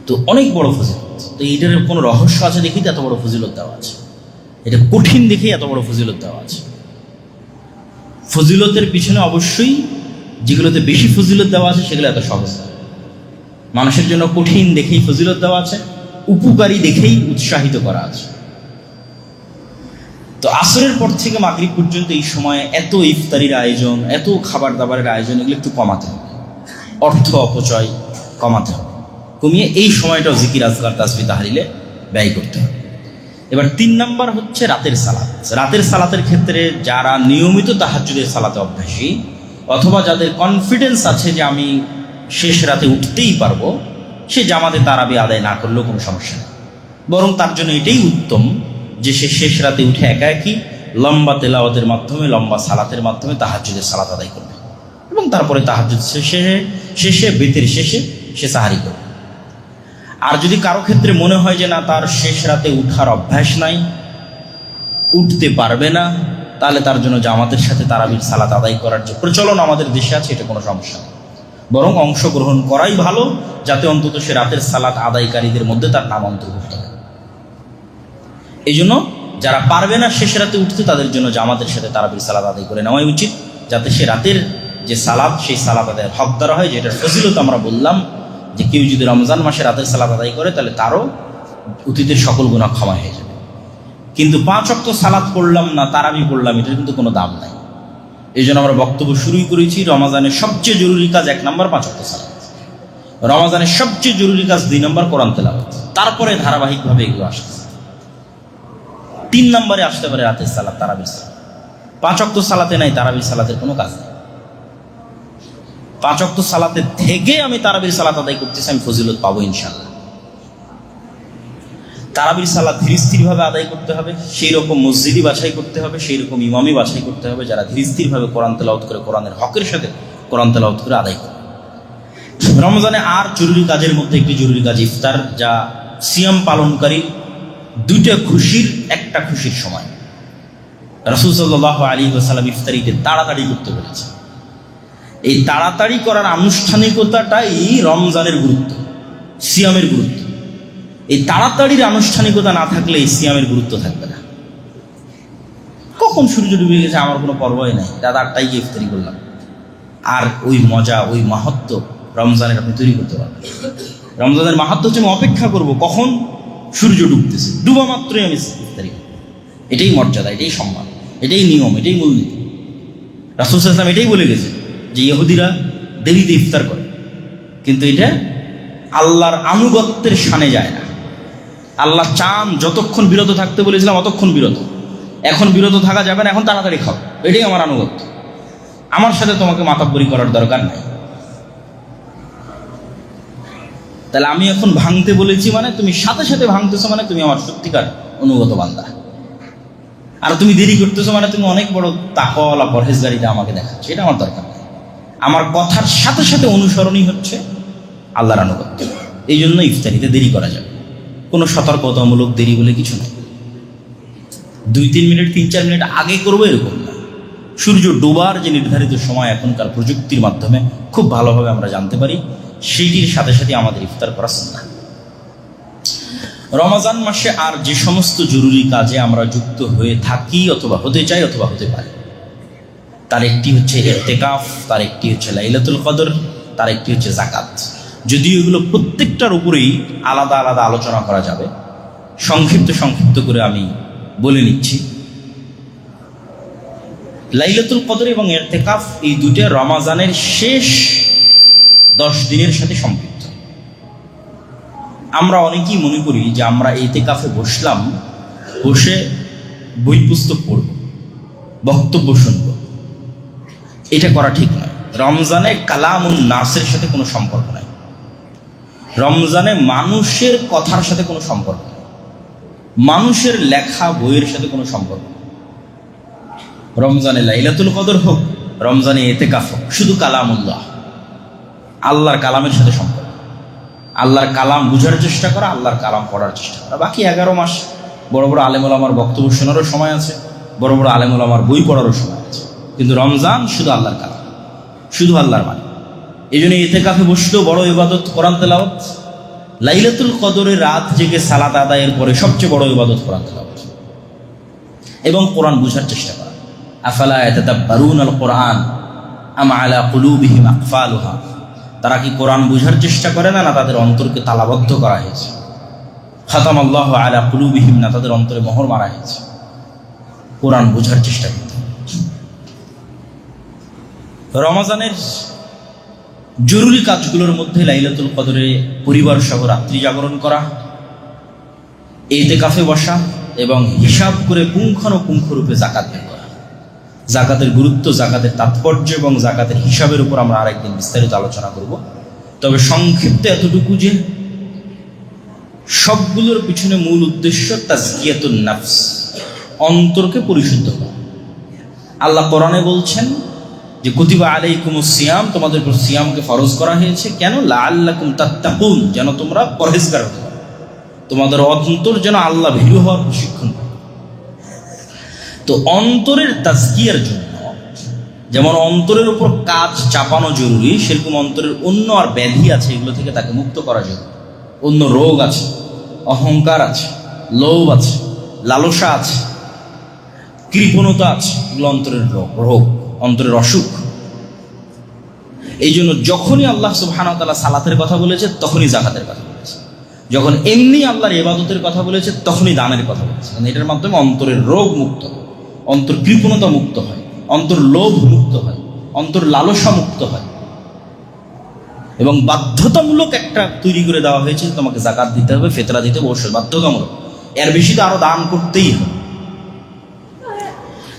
তো অনেক বড় ফজিলত। তো এইটার কোনো রহস্য আছে দেখেই তো এত বড় ফজিলত দেওয়া আছে, এটা কঠিন দেখেই এত বড় ফজিলত দেওয়া আছে। ফজিলতের পিছনে অবশ্যই যেগুলোতে বেশি ফজিলত দেওয়া আছে সেগুলো এত সহজ না। মানুষের জন্য কঠিন দেখেই ফজিলত দেওয়া আছে, উপকারী দেখেই উৎসাহিত করা আছে। তো আসরের পর থেকে মাগরিব পর্যন্ত এই সময়ে এত ইফতারির আয়োজন, এত খাবার দাবারের আয়োজন, এগুলো একটু কমাতে হবে। অর্থ অপচয় কমাতে হবে, কমিয়ে এই সময়টাও জিকির আজকার, তাসবিহ তাহলিলে ব্যয় করতে হবে। এবার 3 নাম্বার হচ্ছে রাতের সালাত। রাতের সালাতের ক্ষেত্রে যারা নিয়মিত তাহাজ্জুদের সালাতে অভ্যাসী, অথবা যাদের কনফিডেন্স আছে যে আমি শেষ রাতে উঠতেই পারবো, সে জামাতে তারাবি আদায় না করলেও কোনো সমস্যা নেই। বরং তার জন্য এটাই উত্তম যে সে শেষ রাতে উঠে একা একই লম্বা তেলাওয়াতের মাধ্যমে, লম্বা সালাতের মাধ্যমে তাহাজ্জুদের সালাত আদায় করবে, এবং তারপরে তাহাজ্জুদ শেষে বেতের শেষে সে সাহারি করবে। আর যদি কারো ক্ষেত্রে মনে হয় যে না, তার শেষ রাতে উঠার অভ্যাস নাই, উঠতে পারবে না, তাহলে তার জন্য জামাতের সাথে তারাবির সালাত আদায় করার যে প্রচলন আমাদের দেশে আছে, এটা কোনো সমস্যা নেই। বরং অংশগ্রহণ করাই ভালো, যাতে অন্তত সে রাতের সালাত আদায়কারীদের মধ্যে তার নাম অন্তর্ভুক্ত হয়। এই জন্য যারা পারবে না শেষ রাতে উঠতে, তাদের জন্য জামাতের সাথে তারাবির সালাত আদায় করে নেওয়াই উচিত, যাতে সে রাতের যে সালাত, সেই সালাত আদায়ের হকদার হয়। যেটার ফজিলত আমরা বললাম যে কেউ যদি রমজান মাসে রাতের সালাত আদায় করে, তাহলে তারও অতীতের সকল গুনাহ ক্ষমা হয়ে যাবে। কিন্তু 5 ওয়াক্ত সালাত পড়লাম না, তারাবি পড়লাম, এটার কিন্তু কোনো দাম নাই। এই জন্য আমরা বক্তব্য শুরুই করেছি, রমাজানের সবচেয়ে জরুরি কাজ 1 নম্বর 5 ওয়াক্ত সালাত, রমাজানের সবচেয়ে জরুরি কাজ 2 নম্বর কোরআন তেলাওয়াত, তারপরে ধারাবাহিকভাবে এগুলো আসতেছে। 3 নম্বরে আসতে পারে রাতের সালাত, তারাবির সালাত। 5 ওয়াক্ত সালাতে নাই, তারাবির সালাতের কোনো কাজ নেই। 5 ওয়াক্ত সালাতে থেকে আমি তারাবির সালাত আদায় করতেছি, আমি ফজিলত পাবো ইনশাআল্লাহ। তারাবির সালাত ধীরস্থিরভাবে আদায় করতে হবে, সেই রকম মসজিদই বাছাই করতে হবে, সেই রকম ইমামই বাছাই করতে হবে, যারা ধীরস্থিরভাবে কোরআন তেলাওয়াত করে, কোরআনের হকের সাথে কোরআন তেলাওয়াত করে আদায় করে। রমজানে আর জরুরি কাজের মধ্যে একটি জরুরি কাজ ইফতার, যা সিয়াম পালনকারী 2টা খুশির একটা খুশির সময়। রাসূল সাল্লাল্লাহু আলাইহি ওয়াসাল্লাম ইফতারিতে তাড়াতাড়ি করতে বলেছে। এই তাড়াতাড়ি করার আনুষ্ঠানিকতাটাই রমজানের গুরুত্ব, সিয়ামের গুরুত্ব। এই তাড়াতাড়ির আনুষ্ঠানিকতা না থাকলে এই সিয়ামের গুরুত্ব থাকবে না। কখন সূর্য ডুবে গেছে আমার কোনো পরোয়াই নাই, রাত 8টায় গিয়ে ইফতারি করলাম। আর ওই মজা, ওই মাহাত্ম্য রমজানের আপনি তৈরি করতে পারবেন। রমজানের মাহাত্ম্য হচ্ছে আমি অপেক্ষা করব কখন সূর্য ডুবতেছে, ডুবা মাত্রই আমি ইফতারি করব। এটাই মর্যাদা, এটাই সম্মান, এটাই নিয়ম, এটাই মূলনীতি। রাসূল সাল্লাল্লাহু আলাইহি ওয়াসাল্লাম এটাই বলে গেছে যে ইহুদিরা দেরিতে ইফতার করে, কিন্তু এটা আল্লাহর আনুগত্যের শানে যায় না। আল্লাহ চান যতক্ষণ বিরত থাকতে বলেছিলাম অতক্ষণ বিরত, এখন বিরত থাকা যাবে না, এখন তাড়াতাড়ি খাও, এটাই আমার আনুগত্য। আমার সাথে তোমাকে মাতাব্বরি করার দরকার নাই। তাহলে আমি এখন ভাঙতে বলেছি মানে তুমি সাথে সাথে ভাঙতেছো, মানে তুমি আমার সত্যিকার অনুগত বান্দা। আর তুমি দেরি করতেছো মানে তুমি অনেক বড় তাকওয়ালা পরহেজগারিতা আমাকে দেখাচ্ছ, এটা আমার দরকার নেই। আমার কথার সাথে সাথে অনুসরণই হচ্ছে আল্লাহর আনুগত্য। এই জন্য ইফতারিতে দেরি করা যাবে, কোনো সতর্কতামূলক দেরি বলে কিছু নেই। 2-3 মিনিট 3-4 মিনিট আগে করবো এরকম না। সূর্য ডোবার যে নির্ধারিত সময় এখনকার প্রযুক্তির মাধ্যমে খুব ভালোভাবে আমরা জানতে পারি, সেইটির সাথে সাথে আমাদের ইফতার করা সুন্নাহ। রমজান মাসে আর যে সমস্ত জরুরি কাজে আমরা যুক্ত হয়ে থাকি অথবা হতে চাই অথবা হতে পারি, তার একটি হচ্ছে ইতিকাফ, তার একটি হচ্ছে লাইলাতুল কদর, তার একটি হচ্ছে যাকাত। যদিও এগুলো প্রত্যেকটার উপরেই আলাদা আলাদা আলোচনা করা যাবে, সংক্ষিপ্ত করে আমি বলে নিচ্ছি। লাইলাতুল কদর এবং ইতিকাফ এই দুটো রমজানের শেষ 10 দিনের সাথে সম্পৃক্ত। আমরা অনেকেই মনে করি যে আমরা ইতিকাফে বসলাম, বসে বই পুস্তক পড়ব, বক্তব্য শুনব, এটা করা ঠিক নয়। রমজানে কালামুন নাসের সাথে কোনো সম্পর্ক নাই, রমজানে মানুষের কথার সাথে কোনো সম্পর্ক নেই, মানুষের লেখা বইয়ের সাথে কোনো সম্পর্ক নেই। রমজানে লাইলাতুল কদর হোক, রমজানে ইতিকাফ হোক, শুধু কালামুল্লাহ, আল্লাহর কালামের সাথে সম্পর্ক। আল্লাহর কালাম বুঝার চেষ্টা করা, আল্লাহর কালাম পড়ার চেষ্টা করা। বাকি 11 মাস বড় বড় আলেম ওলামার বক্তব্য শোনারও সময় আছে, বড় বড় আলেম ওলামার বই পড়ারও সময় আছে, কিন্তু রমজান শুধু আল্লাহর কালাম, শুধু আল্লাহর বাণী। এই জন্য ইতিকাফে বসলেও বড় ইবাদত কোরআন তেলাওয়াত। লাইলাতুল কদরের রাত জেগে সালাত আদায়ের পরে সবচেয়ে বড় ইবাদত কোরআন তেলাওয়াত এবং কোরআন বুঝার চেষ্টা করা। আফালা ইয়াতাদাব্বারুনাল কোরআন আম আলা কুলুবিহিম আকফালুহা, তারা কি কোরআন বুঝার চেষ্টা করে না, না তাদের অন্তরকে তালাবদ্ধ করা হয়েছে? খাতামাল্লাহু আলা কুলুবিহিম, না তাদের অন্তরে মোহর মারা হয়েছে? কোরআন বুঝার চেষ্টা করতে। রমজানের জরুরি কাজগুলোর মধ্যে লাইলাতুল কদরে পরিবার সহ রাত্রি জাগরণ করা, ইতিকাফে বসা, এবং হিসাব করে পুঙ্খানুপুঙ্খরূপে জাকাত বের করা। জাকাতের গুরুত্ব, জাকাতের তাৎপর্য এবং জাকাতের হিসাবের উপর আমরা আরেকদিন বিস্তারিত আলোচনা করব। তবে সংক্ষিপ্ত এতটুকু যে সবগুলোর পিছনে মূল উদ্দেশ্য তাজকিয়াতুন নাফস, অন্তরকে পরিশুদ্ধ করা। আল্লাহ কোরআনে বলছেন যে কুতিবা আলাইকুমুস সিয়াম, তোমাদের উপর সিয়ামকে ফরজ করা হয়েছে। কেন? লাআল্লাকুম তাত্তাকুন, যেন তোমরা পরহেজগার হতে পারো, তোমাদের অন্তর যেন আল্লাহ ভীরু হওয়ার প্রশিক্ষণ পায়। তো অন্তরের তাজকিয়ার জন্য যেমন অন্তরের উপর কাজ চাপানো জরুরি, সেরকম অন্তরের অন্য আর ব্যাধি আছে, এগুলো থেকে তাকে মুক্ত করা জরুরি। অন্য রোগ আছে, অহংকার আছে, লোভ আছে, লালসা আছে, কৃপণতা আছে, এগুলো অন্তরের রোগ, অন্তরের অসুখ। এই জন্য যখনই আল্লাহ সুবহানাহু ওয়া তাআলা সালাতের কথা বলেছে তখনই যাকাতের কথা বলেছে, যখন এমনি আল্লাহর ইবাদতের কথা বলেছে তখনই দানের কথা বলেছে। কারণ এটার মাধ্যমে অন্তরের রোগ মুক্ত হয়, অন্তর কৃপণতা মুক্ত হয়, অন্তর লোভ মুক্ত হয়, অন্তর লালসা মুক্ত হয়। এবং বাধ্যতামূলক একটা তৈরি করে দেওয়া হয়েছে, তোমাকে যাকাত দিতে হবে, ফিতরা দিতে হবে, অবশ্যই বাধ্যতামূলক। এর বেশি তো আরো দান করতেই হবে।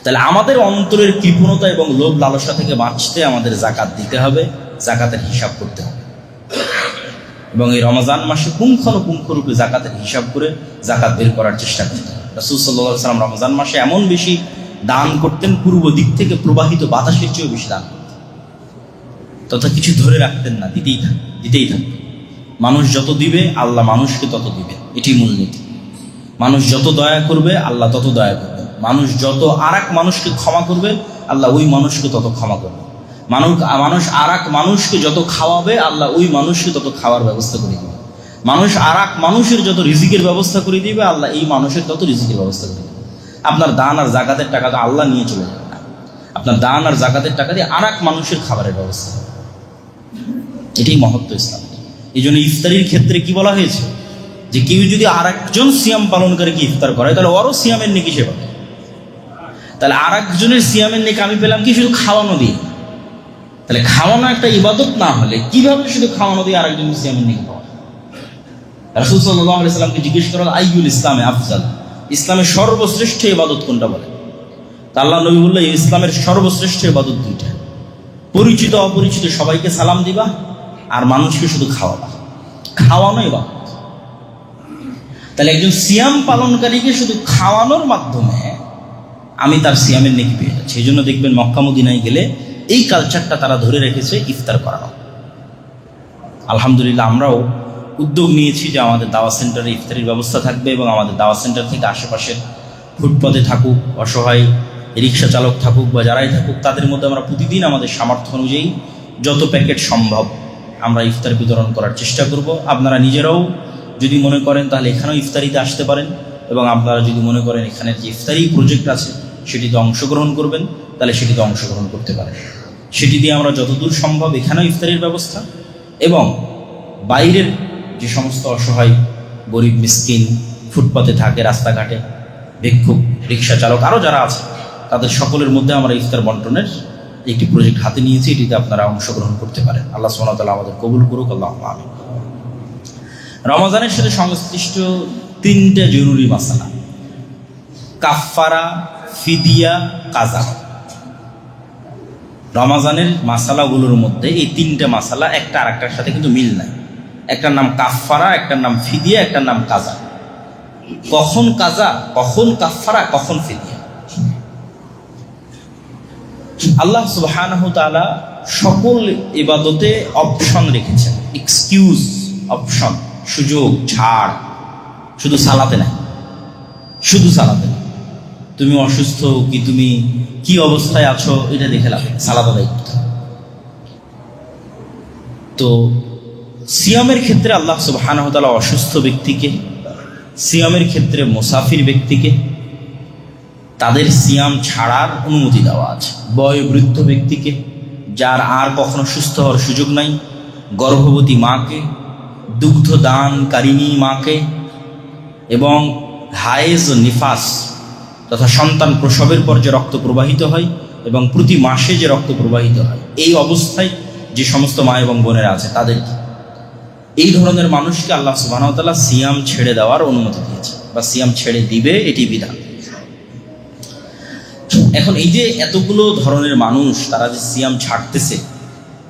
তাহলে আমাদের অন্তরের কৃপণতা এবং লোভ লালসা থেকে বাঁচতে আমাদের যাকাত দিতে হবে, যাকাতের হিসাব করতে হবে। এবং এই রমজান মাসে পুঙ্খানুপুঙ্খরূপে যাকাতের হিসাব করে যাকাত বের করার চেষ্টা করতে হবে। রাসূল সাল্লাল্লাহু আলাইহি ওয়াসাল্লাম রমজান মাসে এমন বেশি দান করতেন, পূর্ব দিক থেকে প্রবাহিত বাতাসের চেয়েও বেশি দান করতেন। তথা কিছু ধরে রাখতেন না, দিতেই থাকতেন। মানুষ যত দিবে আল্লাহ মানুষকে তত দিবে, এটি মূলনীতি। মানুষ যত দয়া করবে আল্লাহ তত দয়া করবে। মানুষ যত আরেক মানুষকে ক্ষমা করবে আল্লাহ ওই মানুষকে তত ক্ষমা করবে। মানুষ আরেক মানুষকে যত খাওয়াবে আল্লাহ ওই মানুষকে তত খাওয়ার ব্যবস্থা করে দিবে। মানুষ আরেক মানুষের যত রিজিকের ব্যবস্থা করে দিবে আল্লাহ এই মানুষের তত রিজিকের ব্যবস্থা করে দিবে। আপনার দান আর যাকাতের টাকা তো আল্লাহ নিয়ে চলে যাবে না, আপনার দান আর যাকাতের টাকা দিয়ে আরেক মানুষের খাবারের ব্যবস্থা হবে। এটাই মহত্ব ইসলাম। এই জন্য ইফতারির ক্ষেত্রে কি বলা হয়েছে, যে কেউ যদি আরেকজন সিয়াম পালনকারীকে ইফতার করে তাহলে ওরও সিয়ামের নেকি সে পাবে। তাহলে আরেকজনের সিয়ামের নেকি আমি পেলাম কি শুধু খাওয়ানো দিয়ে? তাহলে খাওয়ানো একটা ইবাদত না হলে কিভাবে শুধু খাওয়ানো দিয়ে আরেকজনের সিয়ামের নেকি পাওয়া? রাসূল সাল্লাল্লাহু আলাইহি সাল্লামকে জিজ্ঞেস করা হলো আইয়ুল ইসলামে আফজাল, ইসলামের সর্বশ্রেষ্ঠ ইবাদত কোনটা বলে? তা আল্লাহ নবী বললেন ইসলামের সর্বশ্রেষ্ঠ ইবাদত দুইটা, পরিচিত অপরিচিত সবাইকে সালাম দিবা আর মানুষকে শুধু খাওয়াবা। খাওয়ানো ইবাদত। তাহলে একজন সিয়াম পালনকারীকে শুধু খাওয়ানোর মাধ্যমে আমি তার সিয়ামের নেকি পেয়ে যাচ্ছি। এই জন্য দেখবেন মক্কা মদিনায় গেলে এই কালচারটা তারা ধরে রেখেছে, ইফতার করানো। আলহামদুলিল্লাহ আমরাও উদ্যোগ নিয়েছি যে আমাদের দাওয়া সেন্টারে ইফতারির ব্যবস্থা থাকবে এবং আমাদের দাওয়া সেন্টার থেকে আশেপাশের ফুটপাতে থাকুক, অসহায় রিক্সা চালক থাকুক বা যারাই থাকুক, তাদের মধ্যে আমরা প্রতিদিন আমাদের সামর্থ্য অনুযায়ী যত প্যাকেট সম্ভব আমরা ইফতার বিতরণ করার চেষ্টা করব। আপনারা নিজেরাও যদি মনে করেন তাহলে এখানেও ইফতারিতে আসতে পারেন, এবং আপনারা যদি মনে করেন এখানে যে ইফতারি প্রজেক্ট আছে সেটিতে অংশগ্রহণ করবেন তাহলে সেটিতে অংশগ্রহণ করতে পারেন। সেটি দিয়ে আমরা যতদূর সম্ভব এখানেও ইফতারির ব্যবস্থা এবং বাইরের যে সমস্ত অসহায় গরিব মিসকিন ফুটপাতে থাকে, রাস্তাঘাটে ভিক্ষুক, রিক্সা চালক আরও যারা আছে তাদের সকলের মধ্যে আমরা ইফতার বন্টনের একটি প্রজেক্ট হাতে নিয়েছি, এটিতে আপনারা অংশগ্রহণ করতে পারেন। আল্লাহ সুবহানাহু ওয়া তাআলা আমাদের কবুল করুক, আল্লাহুম্মা আমিন। রমজানের সাথে সংশ্লিষ্ট তিনটা জরুরি মাসালা, কাফফারা, ফিদিয়া, কাজা। রমজানের মাসালাগুলোর মধ্যে এই তিনটা মাসালা একটা আরেকটার সাথে কিন্তু মিল নাই। একটার নাম কাফফারা, একটার নাম ফিদিয়া, একটার নাম কাজা। কখন কাজা, কখন কাফফারা, কখন ফিদিয়া? আল্লাহ সুবহানাহু ওয়া তাআলা সকল ইবাদতে অপশন রেখেছেন, এক্সকিউজ, অপশন, সুযোগ, ছাড়। শুধু সালাতে নাই, শুধু সালাতে নাই। তুমি অসুস্থ কি, তুমি কি অবস্থায় আছো এটা দেখে লাভ, সালাত আদায় করতে হবে। তো সিয়ামের ক্ষেত্রে আল্লাহ সুবহানাহু ওয়া তাআলা অসুস্থ ব্যক্তিকে, সিয়ামের ক্ষেত্রে মুসাফির ব্যক্তিকে তাদের সিয়াম ছাড়ার অনুমতি দেওয়া আছে। বয়োবৃদ্ধ ব্যক্তিকে, যার আর কখনো সুস্থ হওয়ার সুযোগ নাই, গর্ভবতী মাকে, দুগ্ধ দানকারিণী মাকে, এবং হায়েজ ও নিফাস তথা সন্তান প্রসবের পর যে রক্ত প্রবাহিত হয় এবং প্রতি মাসে যে রক্ত প্রবাহিত হয়, এই অবস্থায় যে সমস্ত মা এবং বোনেরা আছে তাদেরকে। এই ধরনের মানুষকে আল্লাহ সুবহানাহু ওয়া তাআলা সিয়াম ছেড়ে দেওয়ার অনুমতি দিয়েছে, বা সিয়াম ছেড়ে দিবে, এটি বিধান। এখন এই যে এতগুলো ধরনের মানুষ তারা যে সিয়াম ছাড়তেছে,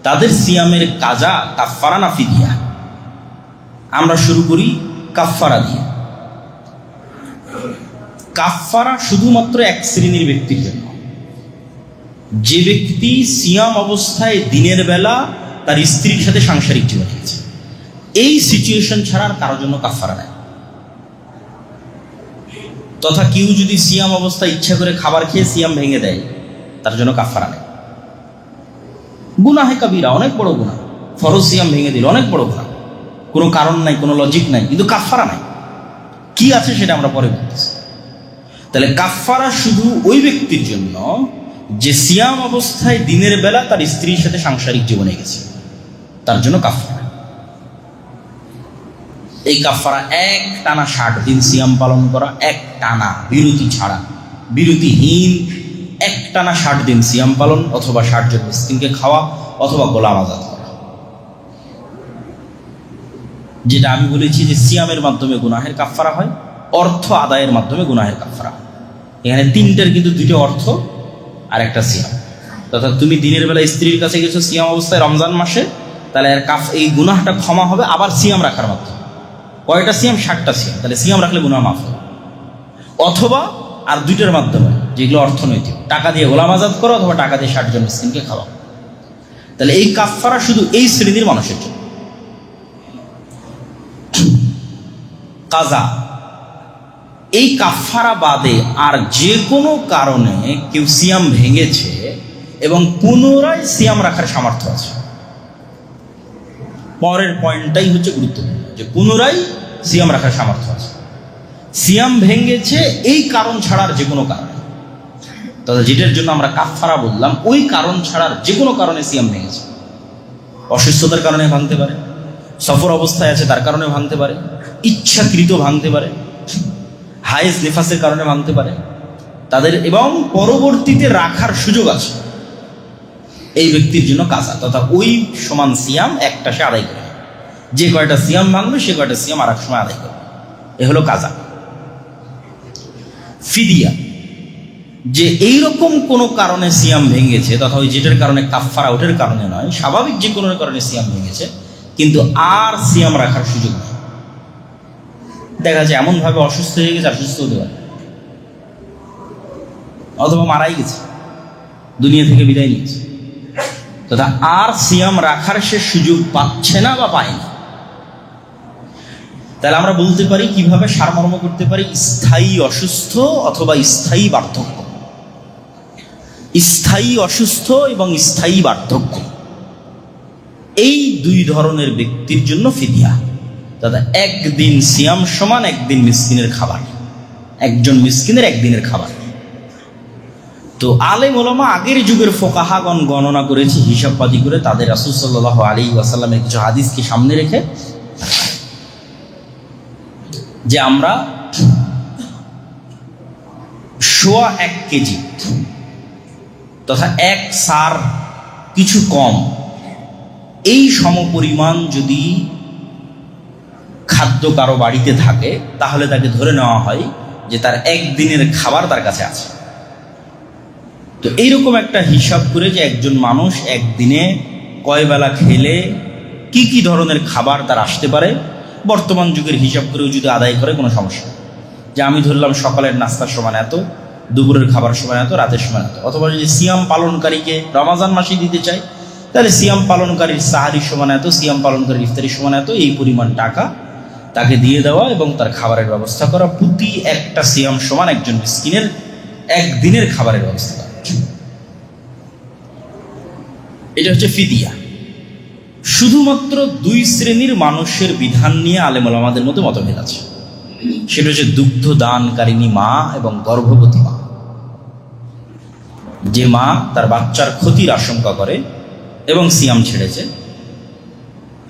তাদের সিয়ামের কাজা কাফফারা না ফিদিয়া? আমরা শুরু করি কাফফারা দিয়ে। কাফফারা শুধুমাত্র এক শ্রেণীর ব্যক্তির জন্য, যে ব্যক্তি সিয়াম অবস্থায় দিনের বেলা তার স্ত্রীর সাথে সাংসারিক জীবন গেছে। এই সিচুয়েশন ছাড়া আর কারোর জন্য কাফফারা নাই। তথা কেউ যদি সিয়াম অবস্থায় ইচ্ছা করে খাবার খেয়ে সিয়াম ভেঙে দেয়, তার জন্য কাফফারা নেই। গুনাহে কাবীরা, অনেক বড় গুনাহ। ফরজ সিয়াম ভেঙে দিল, অনেক বড় গুনাহ, কোনো কারণ নাই, কোনো লজিক নাই, কিন্তু কাফফারা নাই। কি আছে সেটা আমরা পরে বলতেছি। তাহলে কাফফারা শুধু ওই ব্যক্তির জন্য যে সিয়াম অবস্থায় দিনের বেলা তার স্ত্রীর সাথে সাংসারিক জীবনে গেছে, তার জন্য কাফফারা। এই কাফফারা এক টানা 60 দিন সিয়াম পালন করা, এক টানা বিরতি ছাড়া, বিরতিহীন এক টানা 60 দিন সিয়াম পালন, অথবা 60 জন মিসকিনকে খাওয়া, অথবা গোলাম আজাদ করা। যেটা আমি বলেছি যে সিয়ামের মাধ্যমে গুনাহের কাফফারা হয়, অর্থ আদায়ের মাধ্যমে গুনাহের কাফফারা হয়। এখানে তিনটার কিন্তু দুটো অর্থ আর একটা সিয়াম। তথা তুমি দিনের বেলা স্ত্রীর কাছে গেছো সিয়াম অবস্থায় রমজান মাসে, তাহলে এর এই গুনাহটা ক্ষমা হবে আবার সিয়াম রাখার মাধ্যমে। কয়টা সিয়াম? 60টা সিয়াম। তাহলে সিয়াম রাখলে গুনাহ মাফ হবে। অথবা আর দুইটার মাধ্যমে, যেগুলো অর্থনৈতিক, টাকা দিয়ে গোলাম আজাদ করো, অথবা টাকা দিয়ে 60 জন মিসকিনকে খাওয়া। তাহলে এই কাফফারা শুধু এই শ্রেণীর মানুষের জন্য। কাজা, এই কাফফারা বাদে আর যে কোনো কারণে কেউ সিয়াম ভেঙেছে এবং পুনরায় সিয়াম রাখার সামর্থ্য আছে, পরের পয়েন্টটাই হচ্ছে গুরুত্বপূর্ণ, যে পুনরায় সিয়াম রাখার সামর্থ্য আছে। সিয়াম ভেঙেছে এই কারণ ছাড়ার যে কোনো কারণে, তবে যেটার জন্য আমরা কাফফারা বললাম, ওই কারণ ছাড়ার যে কোনো কারণে সিয়াম ভেঙেছে। অসুস্থতার কারণে ভাঙতে পারে, সফর অবস্থায় আছে তার কারণে ভাঙতে পারে, ইচ্ছাকৃত ভাঙতে পারে, হায়েজ নেফাসের কারণে ভাঙতে পারে তাদের, এবং পরবর্তীতে রাখার সুযোগ আছে। এই ব্যক্তির জন্য কাজা, তথা ওই সমান সিয়াম একটা সে আদায় করে, যে কয়টা সিয়াম ভাঙবে সে কয়টা সিয়াম আর এক সময় আদায় করবে। এ হলো কাজা। ফিদিয়া, যে এইরকম কোনো কারণে সিয়াম ভেঙেছে, তথা ওই যেটার কারণে কাফফারা, ওটার কারণে নয়, স্বাভাবিক যে কোনো কারণে সিয়াম ভেঙেছে, কিন্তু আর সিয়াম রাখার সুযোগ নেই। দেখা যায় এমনভাবে অসুস্থ হয়ে গেছে, অসুস্থ হতে পারে, অথবা মারাই গেছে, দুনিয়া থেকে বিদায় নিয়েছে, তথা আর সিয়াম রাখার সে সুযোগ পাচ্ছে না বা পায়নি। তাহলে আমরা বলতে পারি, কিভাবে সারমর্ম করতে পারি, স্থায়ী অসুস্থ অথবা স্থায়ী বার্ধক্য। স্থায়ী অসুস্থ এবং স্থায়ী বার্ধক্য, এই দুই ধরনের ব্যক্তির জন্য ফিদিয়া। দাদা, একদিন সিয়াম সমান একদিন মিসকিনের খাবার, একজন মিসকিনের একদিনের খাবার। তো আলেম ওলামা আগের যুগের ফোকাহাগণ গণনা করেছে, হিসাবপাতি করে, তাদের রাসূল সাল্লাল্লাহু আলাইহি ওয়াসাল্লামের কিছু হাদিসকে সামনে রেখে, যে আমরা 1.25 কেজি তথা 1 সার কিছু কম, এই সমপরিমাণ যদি খাদ্য কারো বাড়িতে থাকে, তাহলে তাকে ধরে নেওয়া হয় যে তার একদিনের খাবার তার কাছে আছে। তো এইরকম একটা হিসাব করে, যে একজন মানুষ একদিনে কয় বেলা খেলে কি কি ধরনের খাবার তার আসতে পারে, বর্তমান যুগের হিসাব করেও যদি আদায় করে কোনো সমস্যা নেই। যে আমি ধরলাম সকালের নাস্তার সমান এত, দুপুরের খাবার সমান এত, রাতের সমান এত। অথবা যদি সিয়াম পালনকারীকে রমাজান মাসে দিতে চাই, তাহলে সিয়াম পালনকারীর সাহারির সমান এত, সিয়াম পালনকারীর ইফতারির সমান এত, এই পরিমাণ টাকা তাকে দিয়ে দেওয়া এবং তার খাবারের ব্যবস্থা করা। প্রতি একটা সিয়াম সমান একজন মিসকিনের একদিনের খাবারের ব্যবস্থা করা। এটা হচ্ছে ফিদিয়া। শুধুমাত্র 2 শ্রেণীর মানুষের বিধান নিয়ে আলেম ওলামাদের মধ্যে মতভেদ আছে। সেটা হচ্ছে দুগ্ধ দানকারিণী মা এবং গর্ভবতী মা। যে মা তার বাচ্চার ক্ষতির আশঙ্কা করে এবং সিয়াম ছেড়েছে,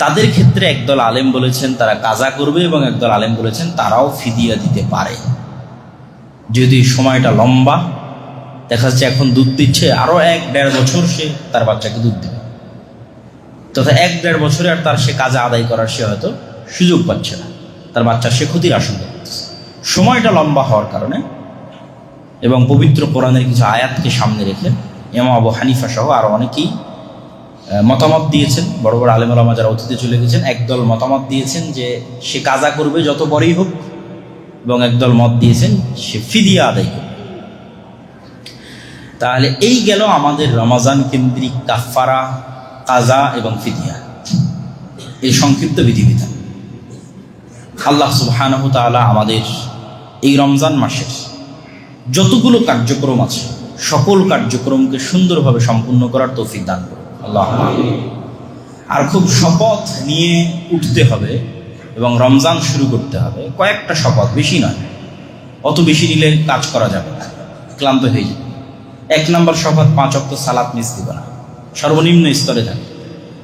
তাদের ক্ষেত্রে একদল আলেম বলেছেন তারা কাজা করবে, এবং একদল আলেম বলেছেন তারাও ফিদিয়া দিতে পারে। যদি সময়টা লম্বা, দেখা যাচ্ছে এখন দুধ দিচ্ছে, আরো 1-1.5 বছর সে তার বাচ্চাকে দুধ দেবে, তথা 1-1.5 বছরে আর তার সে কাজে আদায় করার সে হয়তো সুযোগ পাচ্ছে না, তার বাচ্চার সে ক্ষতির আশঙ্কা করতেছে। সময়টা লম্বা হওয়ার কারণে এবং পবিত্র কোরআনের কিছু আয়াতকে সামনে রেখে ইমাম আবু হানিফা সহ আরও অনেকেই মতামত দিয়েছেন। বড় বড় আলেম ওলামা যারা অতীতে চলে গেছেন, একদল মতামত দিয়েছেন যে সে কাজা করবে যত বড়ই হোক, এবং একদল মত দিয়েছেন সে ফিদিয়া আদায় করবে। তাহলে এই গেল আমাদের রমজান কেন্দ্রিক কাফারা, কাজা এবং ফিদিয়া, এই সংক্ষিপ্ত বিধিবিধান। আল্লাহ সুবহানাহু ওয়া তাআলা আমাদের এই রমজান মাসের যতগুলো কার্যক্রম আছে সকল কার্যক্রমকে সুন্দরভাবে সম্পূর্ণ করার তৌফিক দান করুন আল্লাহ। আর খুব শপথ নিয়ে উঠতে হবে এবং রমজান শুরু করতে হবে। কয়েকটা শপথ, বেশি নয়, অত বেশি নিলে কাজ করা যাবে না, ক্লান্ত হয়ে যাবে। 1 নম্বর শপথ, 5 ওয়াক্ত সালাত মিস দিব না, সর্বনিম্ন স্তরে থাকে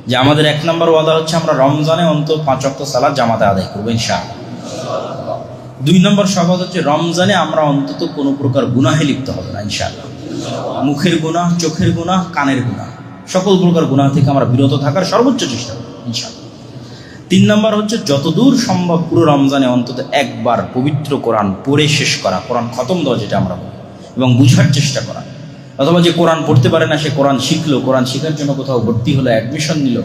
যে আমাদের 1 নম্বর ওয়াদা হচ্ছে আমরা রমজানে অন্তত 5 ওয়াক্ত সালাত জামাতে আদায় করবো ইনশাআল্লাহ। 2 নম্বর শপথ হচ্ছে রমজানে আমরা অন্তত কোনো প্রকার গুনাহে লিপ্ত হবে না ইনশাআল্লাহ। মুখের গুনাহ, চোখের গুনাহ, কানের গুনাহ, সকল প্রকার গুনাহ থেকে আমরা বিরত থাকার সর্বোচ্চ চেষ্টা করব ইনশাআল্লাহ। 3 নম্বর হচ্ছে যতদূর সম্ভব পুরো রমজানে অন্তত একবার পবিত্র কোরআন পড়ে শেষ করা, কোরআন খতম দেওয়া যেটা আমরা বলি, এবং বুঝার চেষ্টা করা। অথবা যে কোরআন পড়তে পারে না সে কোরআন শিখলো, কোরআন শেখার জন্য কোথাও ভর্তি হলো, অ্যাডমিশন নিল,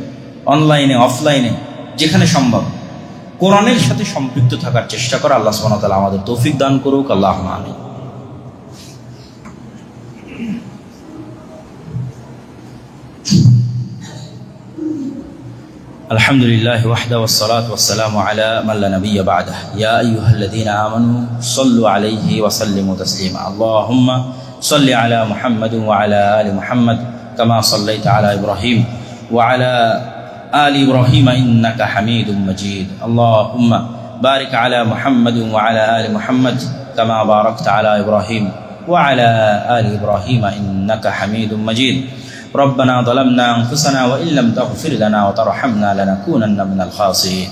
অনলাইনে অফলাইনে যেখানে সম্ভব কোরআনের সাথে সম্পৃক্ত থাকার চেষ্টা করা। আল্লাহ সুবহানাহু ওয়া তাআলা আমাদের তৌফিক দান করুক, আল্লাহুম্মা আমিন। الحمد لله وحده والصلاة والسلام على من لا نبي بعده يا أيها الذين آمنوا صلوا عليه وسلموا تسليما اللهم صل على محمد وعلى آل محمد كما صليت على إبراهيم وعلى آل إبراهيم إنك حميد مجيد اللهم بارك على محمد وعلى آل محمد كما باركت على إبراهيم وعلى آل إبراهيم إنك حميد مجيد ربنا ظلمنا أنفسنا وإن لم تغفر لنا وترحمنا لنكونن من الخاسرين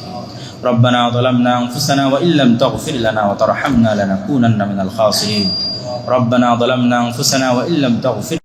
ربنا ظلمنا أنفسنا وإن لم تغفر لنا وترحمنا لنكونن من الخاسرين ربنا ظلمنا أنفسنا وإن لم تغفر